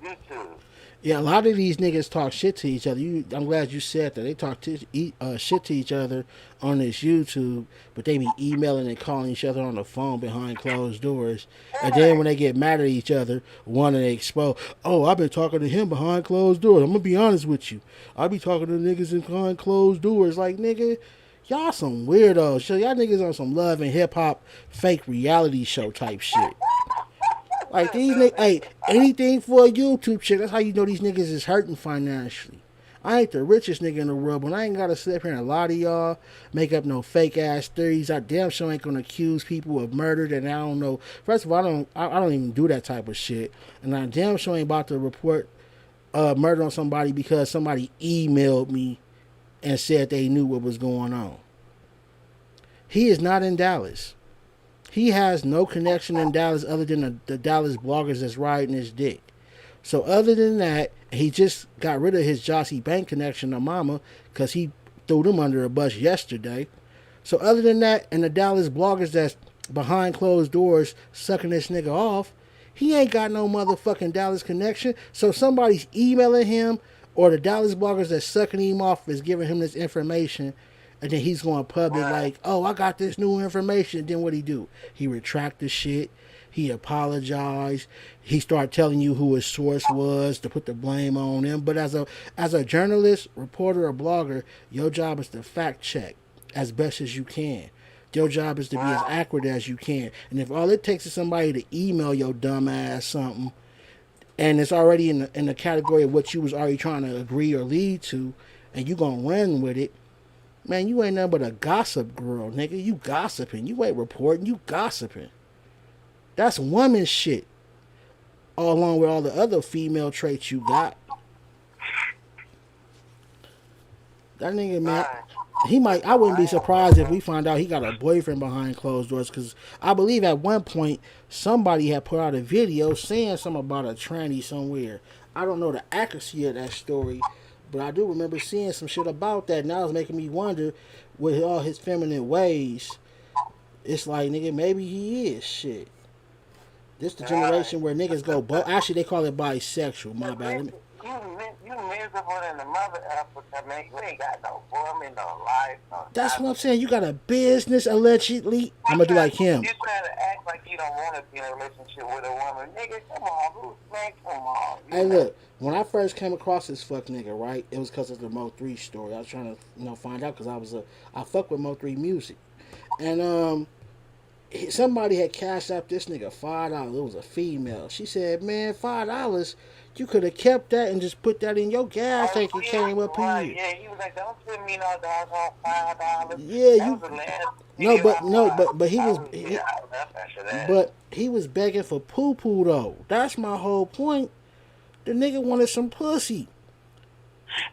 YouTube. Yeah, a lot of these niggas talk shit to each other. I'm glad you said that. They talk shit to each other on this YouTube, but they be emailing and calling each other on the phone behind closed doors. And then when they get mad at each other, one of they expose, oh, I've been talking to him behind closed doors. I'm going to be honest with you. I be talking to niggas behind closed doors. Like, nigga, y'all some weirdos. So y'all niggas on some love and hip-hop fake reality show type shit. Like, these niggas, hey, anything for a YouTube chick, that's how you know these niggas is hurting financially. I ain't the richest nigga in the world, but I ain't gotta sit up here and lie to y'all, make up no fake ass theories. I damn sure ain't gonna accuse people of murder that I don't know. First of all, I don't even do that type of shit, and I damn sure ain't about to report murder on somebody because somebody emailed me and said they knew what was going on. He is not in Dallas. He has no connection in Dallas other than the Dallas bloggers that's riding his dick. So other than that, he just got rid of his Jossie Bank connection to Mama because he threw them under a bus yesterday. So other than that, and the Dallas bloggers that's behind closed doors sucking this nigga off, he ain't got no motherfucking Dallas connection. So somebody's emailing him, or the Dallas bloggers that's sucking him off is giving him this information. And then he's going public like, oh, I got this new information. Then what he do? He retract the shit. He apologized. He started telling you who his source was to put the blame on him. But as a journalist, reporter, or blogger, your job is to fact check as best as you can. Your job is to be as accurate as you can. And if all it takes is somebody to email your dumb ass something, and it's already in the category of what you was already trying to agree or lead to, and you gonna run with it, man, you ain't nothing but a gossip girl, nigga. You gossiping. You ain't reporting. You gossiping. That's woman shit. All along with all the other female traits you got. That nigga, man, I wouldn't be surprised if we find out he got a boyfriend behind closed doors, because I believe at one point somebody had put out a video saying something about a tranny somewhere. I don't know the accuracy of that story, But I do remember seeing some shit about that, and that was making me wonder, with all his feminine ways, it's like, nigga, maybe he is shit. This the generation where niggas go actually they call it bisexual. My bad. You miserable than the mother Africa, man. You ain't got no woman, no life, no. That's what I'm saying. You got a business allegedly. I'm gonna do like him. You trying to act like you don't want to be in a relationship with a woman, nigga. Come on, man, come on. Hey, look. When I first came across this fuck nigga, right? It was because of the Mo3 story. I was trying to, find out because I fuck with Mo3 music, and somebody had cashed out this nigga $5. It was a female. She said, "Man, $5. You could have kept that and just put that in your gas tank and came up here." Yeah, he was like, "Don't send me no doggone $5." Yeah, you. But he was. But he was begging for poo poo though. That's my whole point. The nigga wanted some pussy.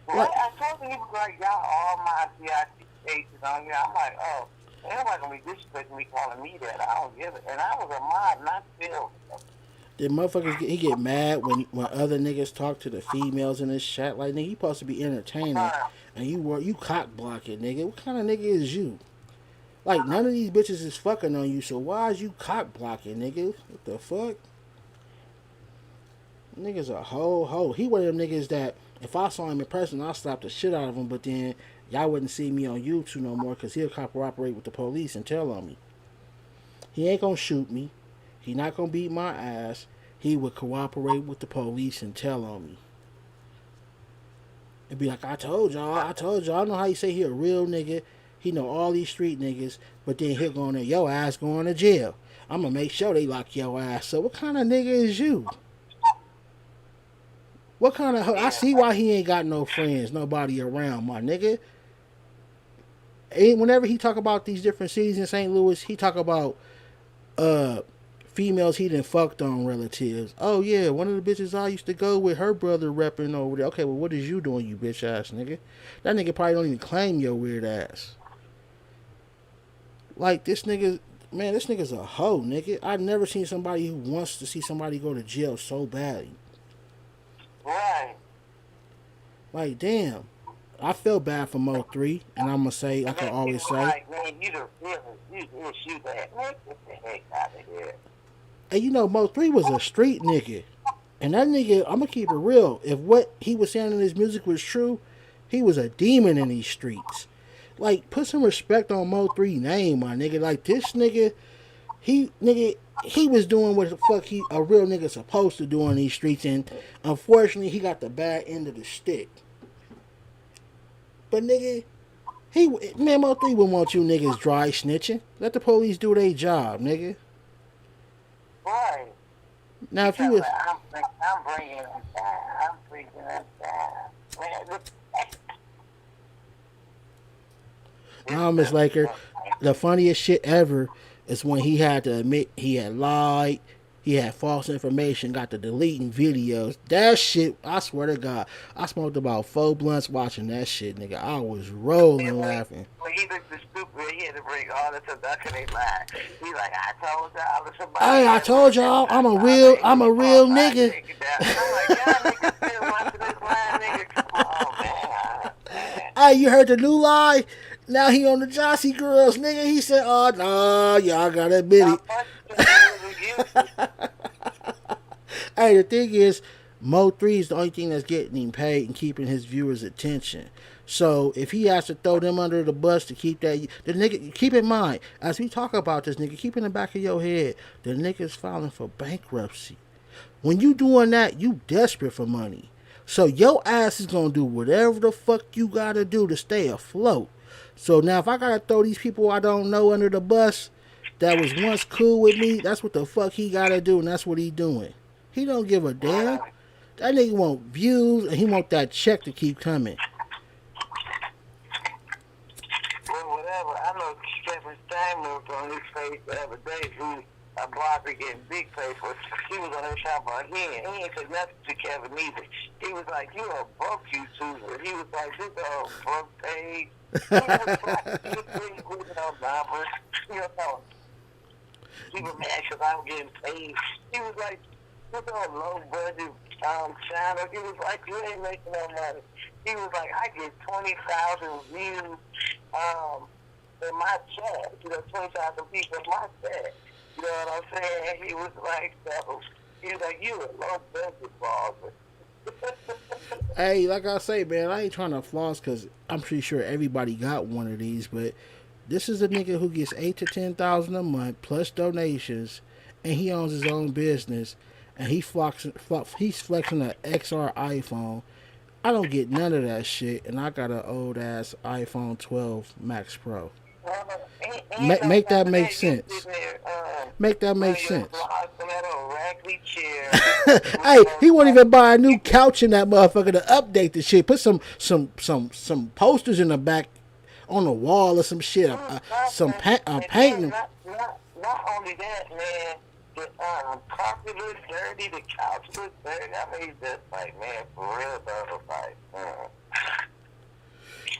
Like, I told him he was like, "Y'all all my VIP cases on here." I'm like, "Oh, everybody gonna be disrespecting me calling me that. I don't give it." And I was a mod, not Phil. The motherfuckers get mad when other niggas talk to the females in this chat. Like, nigga, you supposed to be entertaining, and you cock blocking, nigga. What kind of nigga is you? Like, none of these bitches is fucking on you, so why is you cock blocking, nigga? What the fuck? Nigga's a hoe. He one of them niggas that if I saw him in person, I'll slap the shit out of him. But then y'all wouldn't see me on YouTube no more because he'll cooperate with the police and tell on me. He ain't gonna shoot me. He not gonna beat my ass. He would cooperate with the police and tell on me. It'd be like, I told y'all. I know how you say he a real nigga. He know all these street niggas, but then he'll go in there, your ass going to jail. I'm gonna make sure they lock your ass. So what kind of nigga is you? What kind of... I see why he ain't got no friends, nobody around, my nigga. Whenever he talk about these different cities in St. Louis, he talk about females he done fucked on relatives. Oh yeah, one of the bitches I used to go with, her brother repping over there. Okay, well what is you doing, you bitch ass nigga? That nigga probably don't even claim your weird ass. Like, this nigga... Man, this nigga's a hoe, nigga. I've never seen somebody who wants to see somebody go to jail so badly. Right. Like, damn. I feel bad for Mo3, and I'm gonna say, like I always say. Like, man, you the real, you shoot that. Man, get the heck out of here. And you know, Mo3 was a street nigga. And that nigga, I'm gonna keep it real. If what he was saying in his music was true, he was a demon in these streets. Like, put some respect on Mo3 name, my nigga. Like, this nigga, he was doing what the fuck a real nigga supposed to do in these streets, and unfortunately, he got the bad end of the stick. But nigga, Mo3 wouldn't want you niggas dry snitching. Let the police do their job, nigga. Right. Now, if you was... I'm bringing them down. I'm bringing them down. Man, Miss Laker, the funniest shit ever is when he had to admit he had lied, he had false information, got to deleting videos. That shit, I swear to God, I smoked about 4 blunts watching that shit, nigga. I was rolling laughing. When he looked stupid, he had to bring all this up. That's they lie. He's like, I told y'all. Hey, I told y'all, I'm a real nigga. I'm like, y'all niggas still watching this lie, nigga. Come on, man. Hey, you heard the new lie? Now he on the Jossie girls, nigga. He said, oh, no, y'all gotta admit it. Hey, the thing is, Mo3 is the only thing that's getting him paid and keeping his viewers' attention. So if he has to throw them under the bus to keep that, the nigga, keep in mind, as we talk about this nigga, keep in the back of your head, the nigga's filing for bankruptcy. When you doing that, you desperate for money. So your ass is gonna do whatever the fuck you gotta do to stay afloat. So now if I gotta throw these people I don't know under the bus that was once cool with me, that's what the fuck he gotta do, and that's what he doing. He don't give a damn. That nigga want views, and he want that check to keep coming. Well, whatever. I know Kevin Stein was on his face the other day, who a blogger getting big pay for. He was on his top about he ain't said nothing to Kevin either. He was like, you a broke YouTuber. He was like, this a broke page. He was like, people mad because I'm getting paid. He was like, what's a low budget channel? He was like, you ain't making no money. He was like, I get 20,000 views in my chat. 20,000 people in my chat. You know what I'm saying? He was like, so he was like, you a low budget blogger. Hey, like I say, man, I ain't trying to floss because I'm pretty sure everybody got one of these, but this is a nigga who gets 8 to 10,000 a month plus donations, and he owns his own business, and he's flexing an XR iPhone. I don't get none of that shit, and I got an old ass iPhone 12 Max Pro. Make that make sense. Make that make sense. Hey, he won't even buy a new couch in that motherfucker to update the shit. Put some posters in the back on the wall or some shit. Some painting. Not only that, man. The carpet looks dirty. The couch looks dirty. I mean, just like, man, for real though, like.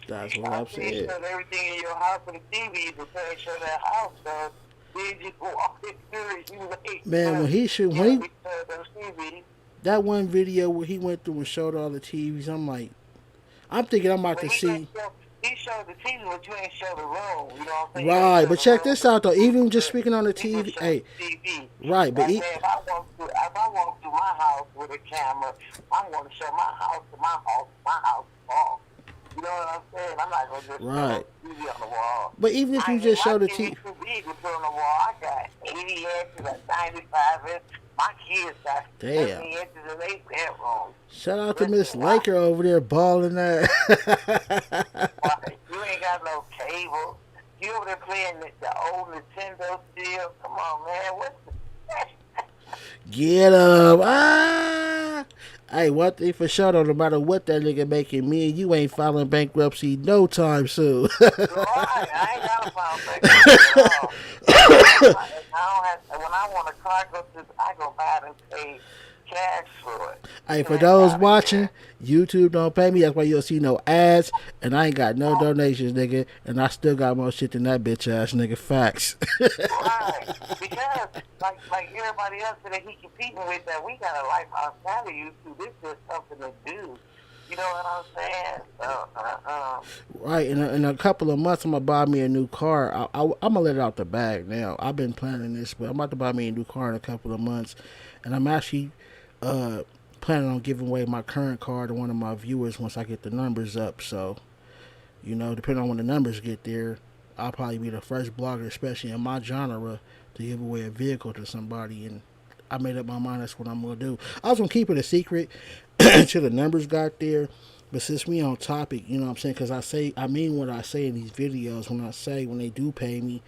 That's what I'm saying. Shut everything in your house and TV to show that house, so then you walk through it, you like, man, when that one video where he went through and showed all the TVs, I'm thinking I'm about to see. He showed the TV, but you ain't show the room. You know what I'm saying? Right, but check this out though. Even just speaking on the TV, hey, right, but if I walk through my house with a camera, I'm going to show my house to my house wall. You know what I'm saying? I'm not going to just right. show the TV on the wall. But even if you just show the TV, too big to put on the wall. I got 80 inches, like 95 inches. My kids got 70 inches in their bedroom. Shout out to Miss Laker over there balling that. You ain't got no cable. You over there playing the old Nintendo still. Come on, man. What's the Get up. Ah. Hey, one thing for sure, though, no matter what that nigga making, me and you ain't filing bankruptcy no time soon. Right, I ain't got to file bankruptcy at all. When I want a car, I go buy it and pay cash for it. Hey, for those watching, YouTube don't pay me. That's why you'll see no ads, and I ain't got no donations, nigga, and I still got more shit than that bitch ass nigga. Facts. Right, because like everybody else that he competing with, that we got a life outside of YouTube. This is something to do. You know what I'm saying? Right, in a couple of months, I'm going to buy me a new car. I'm going to let it out the bag now. I've been planning this, but I'm about to buy me a new car in a couple of months. And I'm actually planning on giving away my current car to one of my viewers once I get the numbers up. So, you know, depending on when the numbers get there, I'll probably be the first blogger, especially in my genre, to give away a vehicle to somebody. And I made up my mind that's what I'm going to do. I was going to keep it a secret until the numbers got there. But since we on topic, you know what I'm saying? Because I mean what I say in these videos. When they do pay me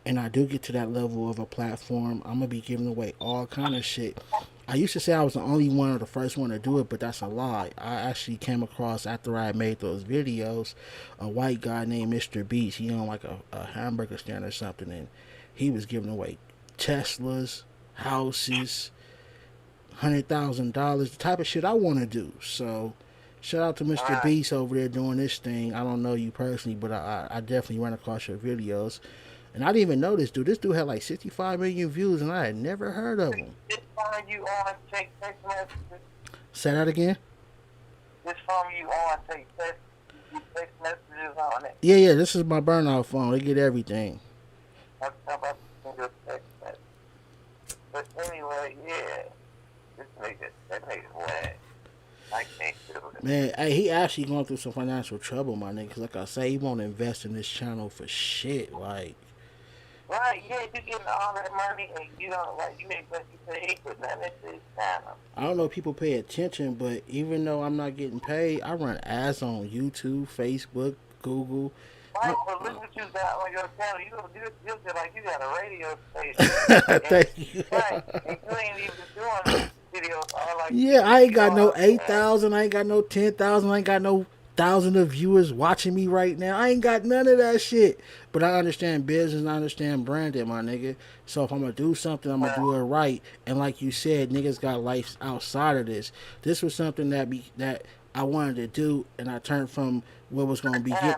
and I do get to that level of a platform, I'm going to be giving away all kind of shit. I used to say I was the only one or the first one to do it, but that's a lie. I actually came across, after I made those videos, a white guy named Mr. Beats. He owned like a hamburger stand or something, and he was giving away Teslas, houses, $100,000, the type of shit I want to do. So shout out to Mr. Beast over there doing this thing. I don't know you personally, but I definitely ran across your videos. And I didn't even know this dude. This dude had like 65 million views, and I had never heard of him. This phone you on take text messages? Say that again? This phone you on take text messages on it? Yeah, this is my burnout phone. They get everything. I'm about to send you a text message. But anyway, yeah. That nigga's whack. I can't do it. Man, hey, he actually going through some financial trouble, my nigga. Cause like I say, he won't invest in this channel for shit. Like, right, yeah, you getting all that money and you don't, like, you ain't what you pay for nothing to this channel. I don't know if people pay attention, but even though I'm not getting paid, I run ads on YouTube, Facebook, Google. Right, but look what you got on your channel. You feel like you got a radio station. Thank you. Right, and you ain't even doing videos all like yeah, I ain't got no 8,000. I ain't got no 10,000. I ain't got no 1,000 of viewers watching me right now. I ain't got none of that shit. But I understand business and I understand branding, my nigga. So if I'm going to do something, I'm going to do it right. And like you said, niggas got life outside of this. This was something that I wanted to do, and I turned from what was going to begin.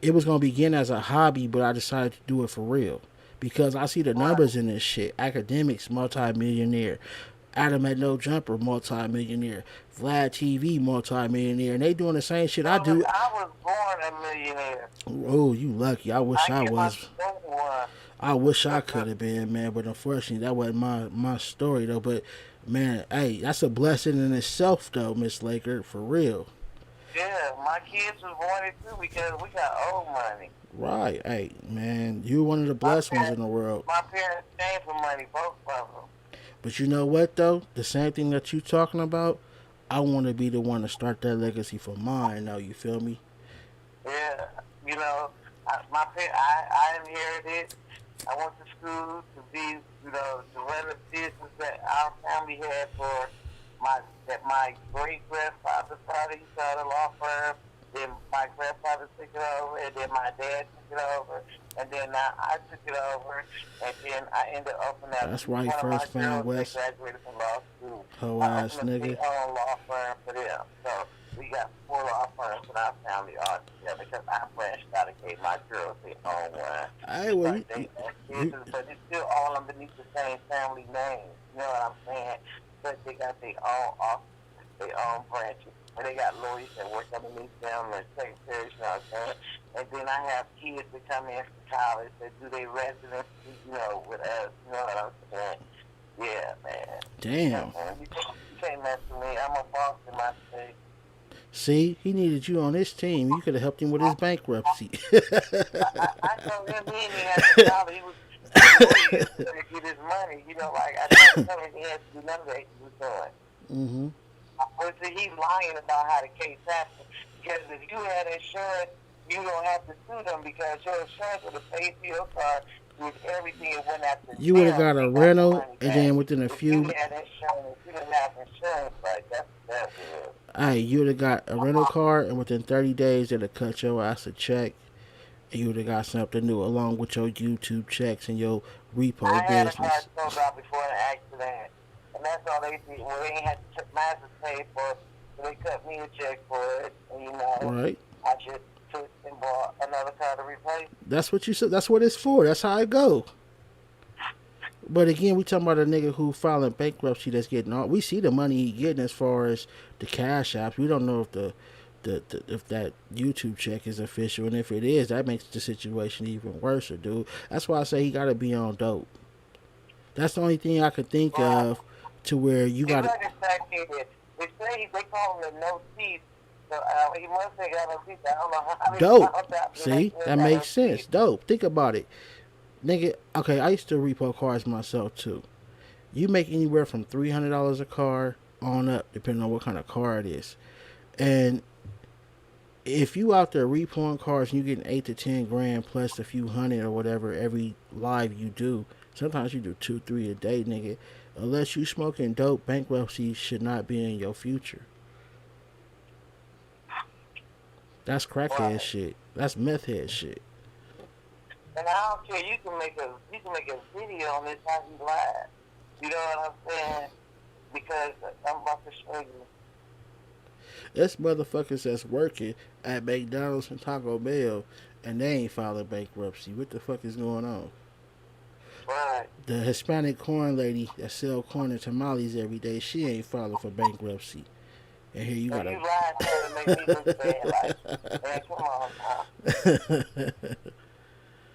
It was going to begin as a hobby, but I decided to do it for real. Because I see the numbers in this shit. Academics, multi-millionaire. Adam at No Jumper, multi-millionaire. Vlad TV, multi-millionaire. And they doing the same shit I do. I was born a millionaire. Oh, you lucky. I wish I was. One. I wish I could have been, man. But unfortunately, that wasn't my story, though. But, man, hey, that's a blessing in itself, though, Miss Laker, for real. Yeah, my kids was born it, too, because we got old money. Right. Hey, man, you're one of the blessed ones in the world. My parents came for money, both of them. But you know what, though? The same thing that you talking about, I want to be the one to start that legacy for mine now, you feel me? Yeah, you know, I inherited it. I went to school to be, you know, to run the business that our family had for my great grandfather's father. He started a law firm. Then my grandfather took it over, and then my dad took it over, and then I took it over, and then I ended up opening up. That's right, First Fam West. Graduated from law school. Ho ass nigga. Own law firm for them. So we got 4 law firms in our family all together because I branched out and gave my girls their own one. Hey, well, but it's still all underneath the same family name. You know what I'm saying? But they got their own offices, their own branches. And they got lawyers that work underneath them and secretaries, you know what I'm saying? And then I have kids that come in from college that do their residency, you know, with us, you know what I'm saying? Yeah, man. Damn. Yeah, you can't mess with me. I'm a boss in my state. See, he needed you on his team. You could have helped him with his bankruptcy. I told him he didn't have to job. He was to get his money. You know, like, I told him he had to do none of that he was doing. Mm-hmm. But see, he's lying about how the case happened. Because if you had insurance, you don't have to sue them because your insurance would have paid for your car with everything it went after. You would have got a rental, and then within a few. You had insurance. You didn't have insurance, like that's good. Hey, you would have got a rental car, and within 30 days, they'd have cut your ass a check, and you would have got something new along with your YouTube checks and your repo I had business. a car sold out before an accident, and that's all they did. Well, they ain't had to massive pay for it, so they cut me a check for it, and you know, Right. I just took and bought another car to replace. That's what you said. That's what it's for. That's how it go. But again, we talking about a nigga who filing bankruptcy that's getting all. We see the money he getting as far as the cash apps. We don't know if if that YouTube check is official, and if it is, that makes the situation even worse, dude. That's why I say he got to be on dope. That's the only thing I could think of to where you got to. They say they call him the no teeth. So he must have got no teeth. I don't know how. Dope. See, that makes sense. Dope. Think about it. Nigga, okay, I used to repo cars myself too. You make anywhere from $300 a car on up, depending on what kind of car it is. And if you out there repoing cars and you getting 8 to 10 grand plus a few hundred or whatever every live you do, sometimes you do 2, 3 a day, nigga. Unless you smoking dope, bankruptcy should not be in your future. That's crackhead shit. That's meth head shit. And I don't care. You can make a video on this how he lied. You know what I'm saying? Because I'm about to show you. There's motherfuckers that's working at McDonald's and Taco Bell, and they ain't filing bankruptcy. What the fuck is going on? Right. The Hispanic corn lady that sell corn and tamales every day, she ain't filing for bankruptcy. And here you so gotta. You lied to make me look bad. Like, man, come on now.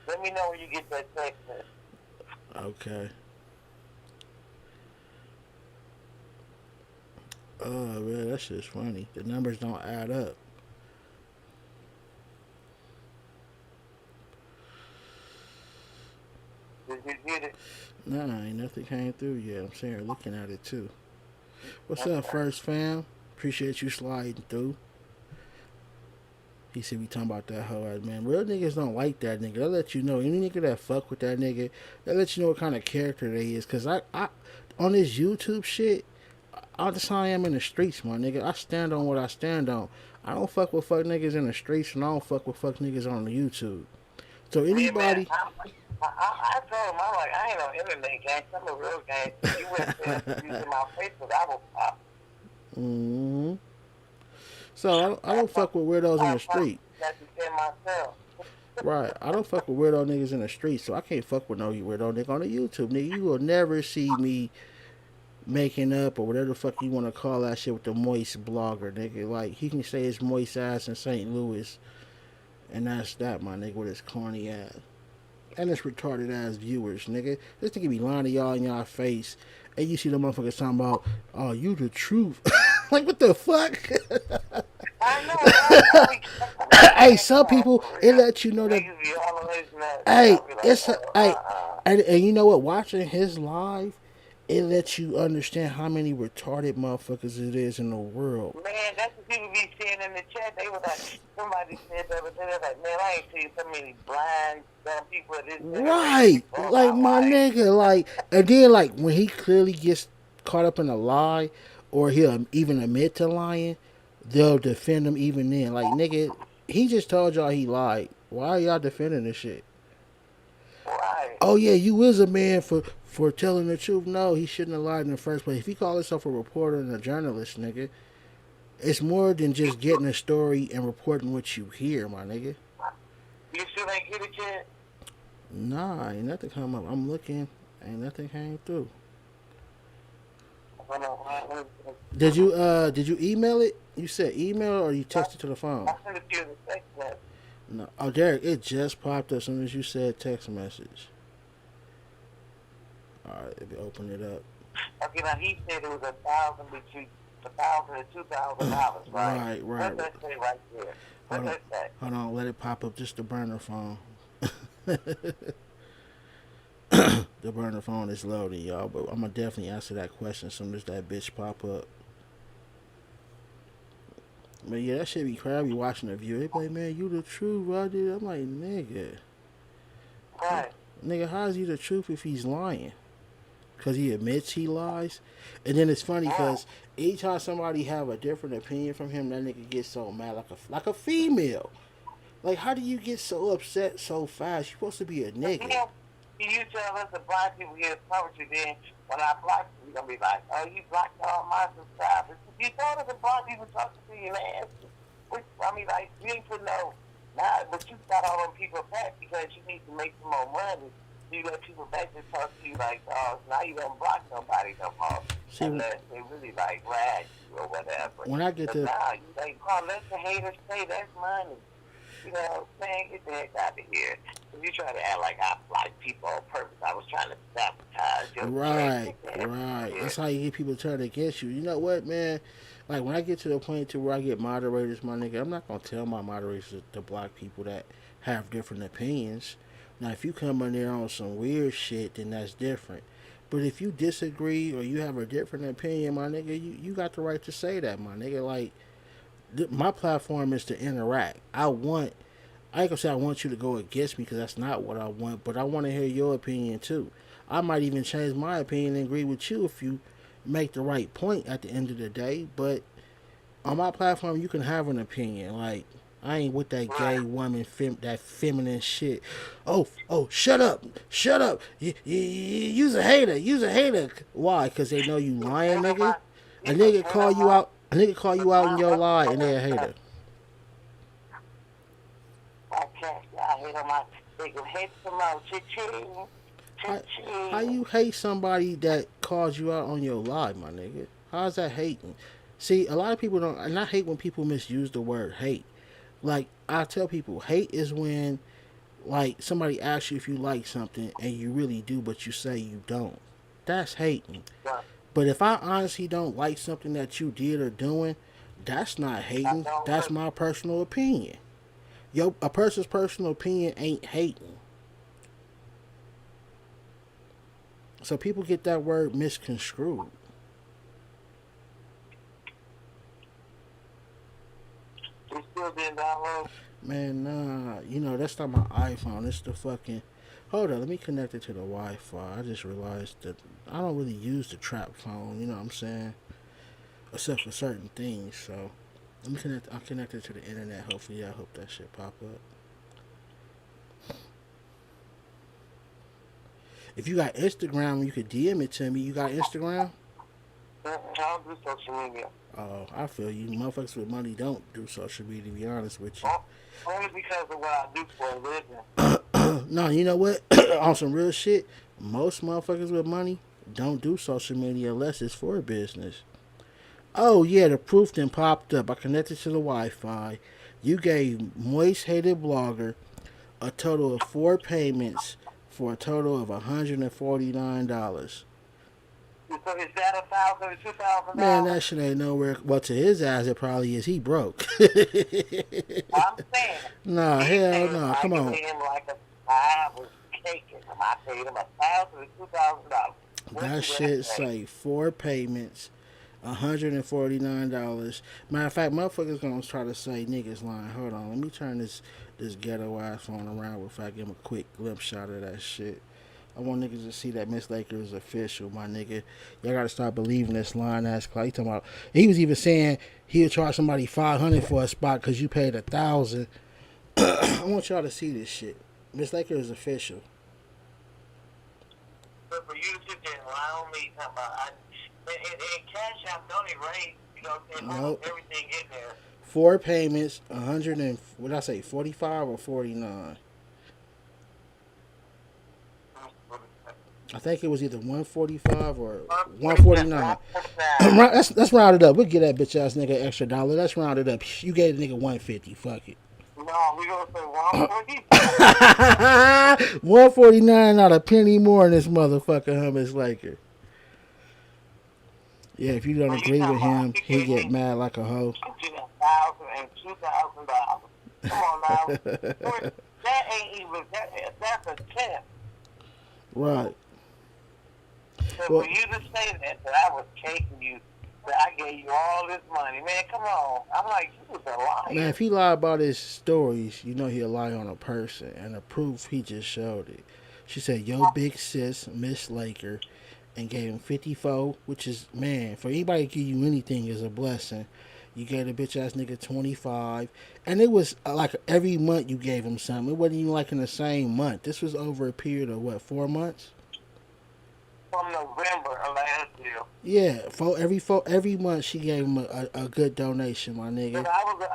Let me know when you get that text. Okay. Oh man, that shit's funny. The numbers don't add up. Did you get it? Nah, ain't nothing came through yet. I'm sitting here looking at it too. What's up, First Fam? Appreciate you sliding through. He said we talking about that hoe ass man. Real niggas don't like that nigga. They'll let you know. Any nigga that fuck with that nigga, they'll let you know what kind of character they is. Cause I on this YouTube shit, all the time I am in the streets, my nigga. I stand on what I stand on. I don't fuck with fuck niggas in the streets, and I don't fuck with fuck niggas on the YouTube. So anybody. I told him, I'm like, I ain't no internet gang. I'm a real gang. You went there using my Facebook, I will pop. Mm-hmm. So I don't fuck with weirdos in the street. Right. I don't fuck with weirdo niggas in the street, so I can't fuck with no weirdo nigga on the YouTube. Nigga, you will never see me making up or whatever the fuck you want to call that shit with the moist blogger, nigga. Like, he can say his moist ass in St. Louis, and that's that, my nigga, with his corny ass. And his retarded ass viewers, nigga. This nigga be lying to y'all in y'all face, and you see the motherfuckers talking about, oh, you the truth. Like, what the fuck? I know. Hey, some people, it let you know that. Niggas be all on his nuts. Hey, I'll be like, it's hey, uh-uh. and you know what? Watching his live, it lets you understand how many retarded motherfuckers it is in the world. Man, that's what people be saying in the chat. They was like, somebody said the other day, they was like, man, I ain't seen so many blind dumb people at this. Right, like my nigga, like, and then like when he clearly gets caught up in a lie, or he'll even admit to lying, they'll defend him even then. Like, nigga, he just told y'all he lied. Why are y'all defending this shit? Right. Oh yeah, you is a man for telling the truth. No, he shouldn't have lied in the first place. If he called himself a reporter and a journalist, nigga, it's more than just getting a story and reporting what you hear, my nigga. You still ain't get it yet? Nah, ain't nothing come up. I'm looking, ain't nothing came through. Did you email it? You said email or you texted to the phone? I sent it to you in the text message. No. Oh, Derek, it just popped up as soon as you said text message. Alright, if you open it up. Okay, now he said it was $1,000 between $1,000 and $2,000, right? Right. What does that say right there? What does that say? Hold on, let it pop up. Just the burner phone. The burner phone is loading, y'all. But I'm gonna definitely answer that question as soon as that bitch pop up. But yeah, that shit be crazy. I be watching the view. They be like, man, you the truth, Roger. I'm like, nigga. Right. Nigga, how is he the truth if he's lying? Because he admits he lies. And then it's funny because each time somebody have a different opinion from him, that nigga gets so mad like a female. Like, how do you get so upset so fast? You're supposed to be a nigga. You tell us the blind people get poetry, then when I block you, you're going to be like, oh, you blocked all my subscribers. You told us the blind people talking to you, man. I mean, like, you ain't put no, nah, but you got all them people back because you need to make some more money. You let people back to talk to you like, oh, now you don't block nobody no more. See, unless they really like rag you or whatever. When I get to, now you like, oh, let the haters say that's money. You know, man, get the heck out of here. If you try to act like I like people on purpose, I was trying to sabotage your right. Yeah. That's how you get people turn against you. You know what, man? Like, when I get to the point to where I get moderators, my nigga, I'm not going to tell my moderators to block people that have different opinions. Now, if you come in there on some weird shit, then that's different. But if you disagree or you have a different opinion, my nigga, you got the right to say that, my nigga. Like, my platform is to interact. I ain't gonna say I want you to go against me because that's not what I want, but I want to hear your opinion too. I might even change my opinion and agree with you if you make the right point at the end of the day. But on my platform, you can have an opinion. Like, I ain't with that gay woman, that feminine shit. Oh, shut up. You's a hater. Why? Because they know you lying, nigga. A nigga call you out in your lie, and they a hater. How you hate somebody that calls you out on your lie, my nigga? How's that hating? See, a lot of people don't, and I hate when people misuse the word hate. Like, I tell people, hate is when, like, somebody asks you if you like something and you really do, but you say you don't. That's hating. But if I honestly don't like something that you did or doing, that's not hating. That's my personal opinion. A person's personal opinion ain't hating. So people get that word misconstrued. You still didn't download? Man, nah. You know, that's not my iPhone. It's the fucking... Hold on, let me connect it to the Wi-Fi. I just realized that I don't really use the trap phone, you know what I'm saying? Except for certain things, so... Let me connect. I'm connected to the internet. Hopefully, I hope that shit pop up. If you got Instagram, you could DM it to me. You got Instagram? I don't do social media. Oh, I feel you. Motherfuckers with money don't do social media, to be honest with you. Only because of what I do for a living. No, you know what? On some real shit, most motherfuckers with money Don't do social media unless it's for business. Oh yeah, the proof then popped up. I connected to the Wi-Fi. You gave Moist Hated Blogger a total of 4 payments for a total of $149. So is that $1,000 or Man, $2,000? that shit ain't nowhere. Well, to his eyes, it probably is. He broke. I'm saying. Nah, He hell said no. I Come on. gave him I was caking him. I paid him $1,000 or $2,000. That shit say 4 payments, $149. Matter of fact, motherfuckers gonna try to say niggas lying. Hold on, let me turn this ghetto ass phone around before I give him a quick glimpse shot of that shit. I want niggas to see that Miss Laker is official, my nigga. Y'all gotta start believing this lying ass clock. He talking about. He was even saying he would charge somebody $500 for a spot because you paid $1,000. I want y'all to see this shit. Miss Laker is official. But for you to sit there and lie on me, talking about, and Cash App don't erase, you know what I'm saying? Nope. Everything in there. 4 payments, 100 and what did I say, 45 or 49? I think it was either 145 or 149. Let's round it up. We'll get that bitch ass nigga an extra dollar. Let's round it up. You gave the nigga 150. Fuck it. No, we gonna say 140. 149, not a penny more in this motherfucker, Hummus Laker. Yeah, if you don't agree with him, he get mad like a hoe. $1,000 and $2,000. Come on now. That ain't even, that's a tip. Right. So Well, for you to say that I was caking you, that I gave you all this money, man, come on. I'm like, you was a liar. man, if he lie about his stories, you know he'll lie on a person. And the proof, he just showed it. She said, yo, big sis, Miss Laker, and gave him 54, which is, man, for anybody to give you anything is a blessing. You gave the bitch ass nigga 25. And it was like every month you gave him something. It wasn't even like in the same month. This was over a period of, what, 4 months? From November of last year. Yeah, every month she gave him a good donation, my nigga. But I was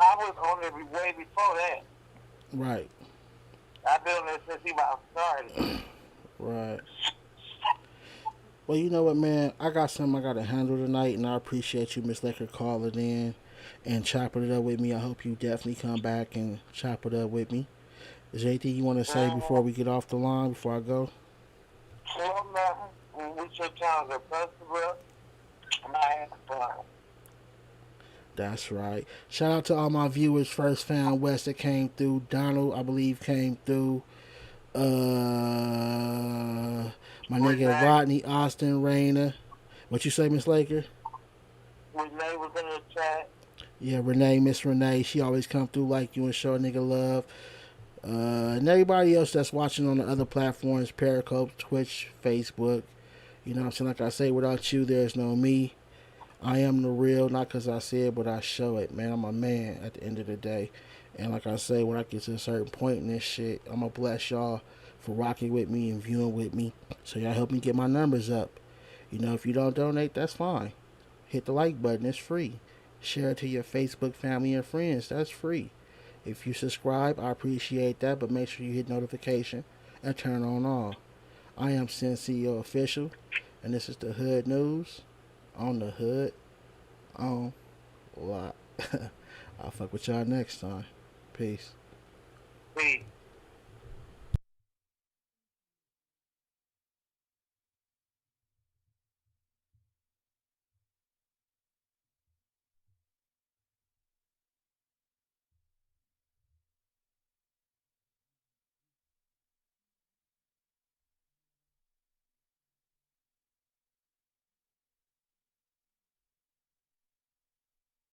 on it way before that. Right. I've been on it since he about started. Right. Well, you know what, man? I got something I got to handle tonight, and I appreciate you, Miss Laker, calling in and chopping it up with me. I hope you definitely come back and chop it up with me. Is there anything you want to say before we get off the line, before I go? No, nothing. With your tongue, a festival, and I have fun. That's right. Shout out to all my viewers. First Found West that came through. Donald, I believe, came through. My nigga Rodney, Austin, Rayner. What you say, Miss Laker? Renee was in the chat. Yeah, Renee, Miss Renee. She always come through like you and show a nigga love. And everybody else that's watching on the other platforms, Periscope, Twitch, Facebook. You know what I'm saying? Like I say, without you, there's no me. I am the real, not because I say it, but I show it, man. I'm a man at the end of the day. And like I say, when I get to a certain point in this shit, I'm going to bless y'all for rocking with me and viewing with me. So y'all help me get my numbers up. You know, if you don't donate, that's fine. Hit the like button. It's free. Share it to your Facebook family and friends. That's free. If you subscribe, I appreciate that, but make sure you hit notification and turn on all. I am Sin CEO Official, and this is the Hood News on the Hood on Lock. I'll fuck with y'all next time. Peace. Peace.